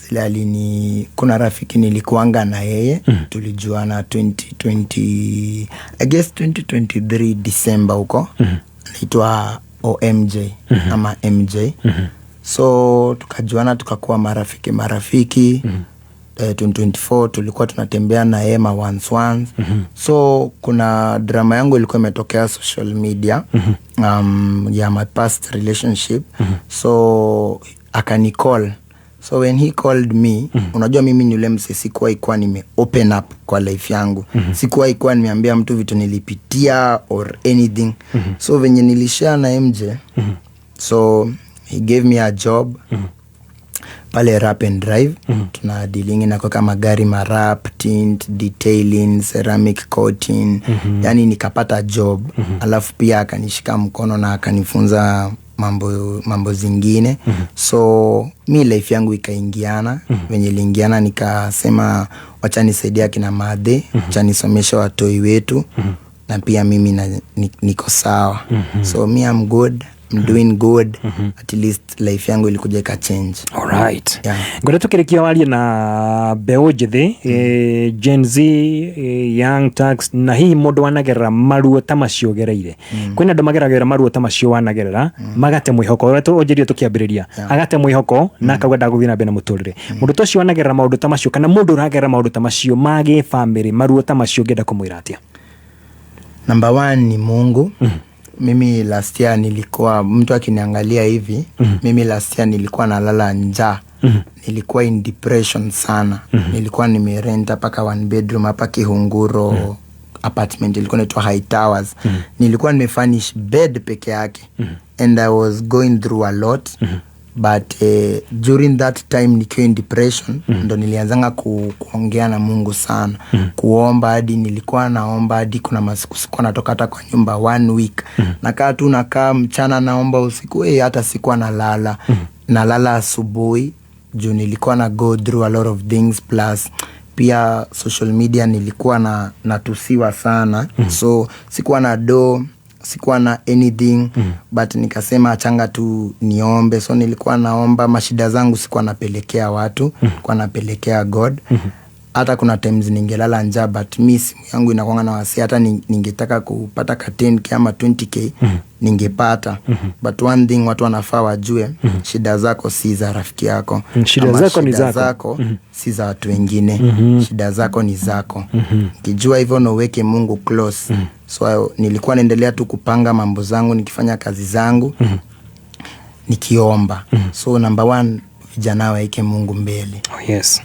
zile kuna rafiki nilikuanga na yeye, tulijuana 2023 December huko. Anaitwa OMJ ama MJ. So tukajuana tukakuwa marafiki 2024 tulikuwa tunatembea na Emma once. So kuna drama yangu ilikuwa imetokea social media ya my past relationship. So akanicall. So when he called me, unajua mimi ni yule mse sikuwa nime open up kwa life yangu. Sikuwa nimeambia mtu vitu nilipitia or anything. So venye nilishare na MJ, so he gave me a job pale Rap and Drive. Tuna dealing na kwa kama gari marap, tint, detailing, ceramic coating. Yani nikapata job. Alafu pia akanishika mkono na akanifunza mambo zingine. So mi life yangu ikaingiana. Venye iliingiana nikasema wacha nisaidia kina madhe, wacha nisomesha watoi wetu, na pia mimi niko sawa. So me I'm good, I'm doing good. At least life yangu ilikuja ka change. Alright. Ngoja tukirekia wali na beojithi Gen Z, Young Turks, na hii modo wanagerera maruo tamacio gereire. Kwina ndo mageragera maruo tamacio wanagerera magate mwihoko. Reto ojirio tukiambiriria agate mwihoko na kagwenda guthina bena muturire. Mundu tocio wanagerera maundu tamacio kana mundu uragerera maundu tamacio mage family maruo tamacio ngenda kumwira atia? Number 1 ni Mungu. Mimi last year nilikuwa mtu akiniangalia hivi, mimi last year nilikuwa nalala njaa. Nilikuwa in depression sana. Nilikuwa nimerenta paka 1 bedroom hapa Kihunguro apartment ilikuwa inaitwa High Towers. Nilikuwa nimefurnish bed peke yake. And I was going through a lot. But during that time nikiwa in depression, ndo nilianzanga kuongea na Mungu sana. Kuomba hadi nilikuwa naomba hadi kuna masiku sikuwa natoka hata kwa nyumba 1 week. Nakaa mchana naomba usiku, hata sikuwa nalala. Nalala asubuhi juu nilikuwa na go through a lot of things, plus pia social media nilikuwa natusiwa sana. So sikuwa na sikuwa na anything, but nikasema achanga tu niombe. So nilikuwa naomba, mashida zangu sikuwa napelekea watu, kwa napelekea God. Hata kuna times ningelala njaa, but mi simu yangu inakuanga na wasi, hata ningetaka kupata ka 10k ama 20k ningepata. But one thing watu wanafaa wajue, shida zako si za rafiki yako. Shida zako ni zako. Si za watu wengine. Shida zako ni zako. Ukijua hivyo na uweke Mungu close. So nilikuwa naendelea tu kupanga mambo zangu, nikifanya kazi zangu, nikiomba. So number 1, vijana waeke Mungu mbele. Yes.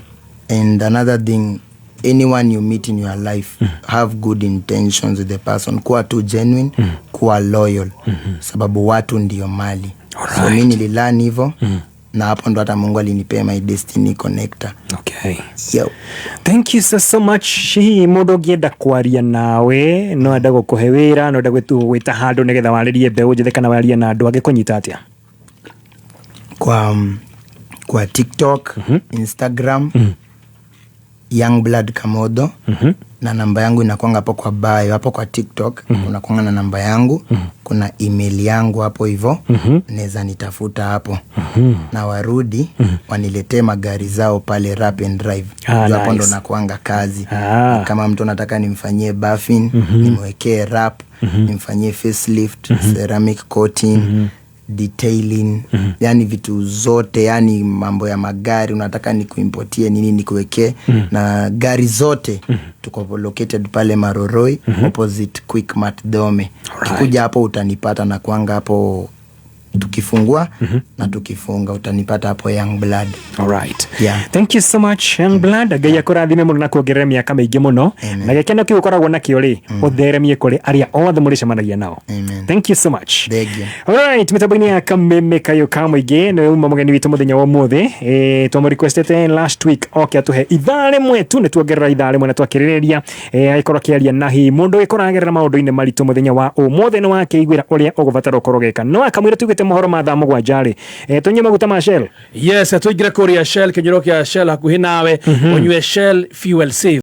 And another thing, anyone you meet in your life, have good intentions with the person. Kuwa tu genuine, kuwa loyal. Sababu watu ndio mali. So mimi nililani hivyo. Na hapo ndo hata Mungu alinipea my destiny connector. Okay. Yo. Thank you so much. Shihi mundu ngienda kwaria nawe, no enda gukuhe wira, no enda gwita handu nigetha waririe mbeu njithe kana waria na andu angikunyita atia? Kwa TikTok, Instagram, Youngblood Kamodo. Na namba yangu inakuanga hapo kwa bio. Hapo kwa TikTok unakuanga na namba yangu. Kuna email yangu hapo hivyo. Neza nitafuta hapo. Na warudi waniletee magari zao pale Rap and Drive. Hapo ndo nakuanga kazi. Kama mtu anataka nimfanyie buffing, nimwekee rap, nimfanyie facelift, ceramic coating, detailing, yani vitu zote, yani mambo ya magari unataka nikuimportie nini nikuwekee. Na gari zote tuko located pale Maroroi, opposite Quickmart Dome. Ukikuja hapo utanipata, na kuanga hapo tukifungua na tukifunga utanipata hapo Youngblood. Alright. Yeah. Thank you so much Youngblood. Ngai akurathime muno na kuongerera miaka mingi muno. Na gikeno kiu ukoragwo nakio ri utheremie kuri aria othe muricemanagia nao. Thank you so much. Thank you. Alright, mitambo-ini ya Kameme Kayo Kamwige no uma mugeni witu muthenya wa muthe. Twamu requestete last week atuhe ithaa rimwe tu, ni tuongerera ithaa rimwe na twakiriria aikorwo kiaria nahi mundu gikoragerera maundu-ini maritu muthenya wa umuthe no wakeiguira uria ugubatara ukorogeka no akamwira tugite mohoro ma thaa mugwanja tunye maguta ma Shell. Yes, tuigire kuria Shell, kinyoro kia Shell hakuhi nawe unywe Shell Fuel Save.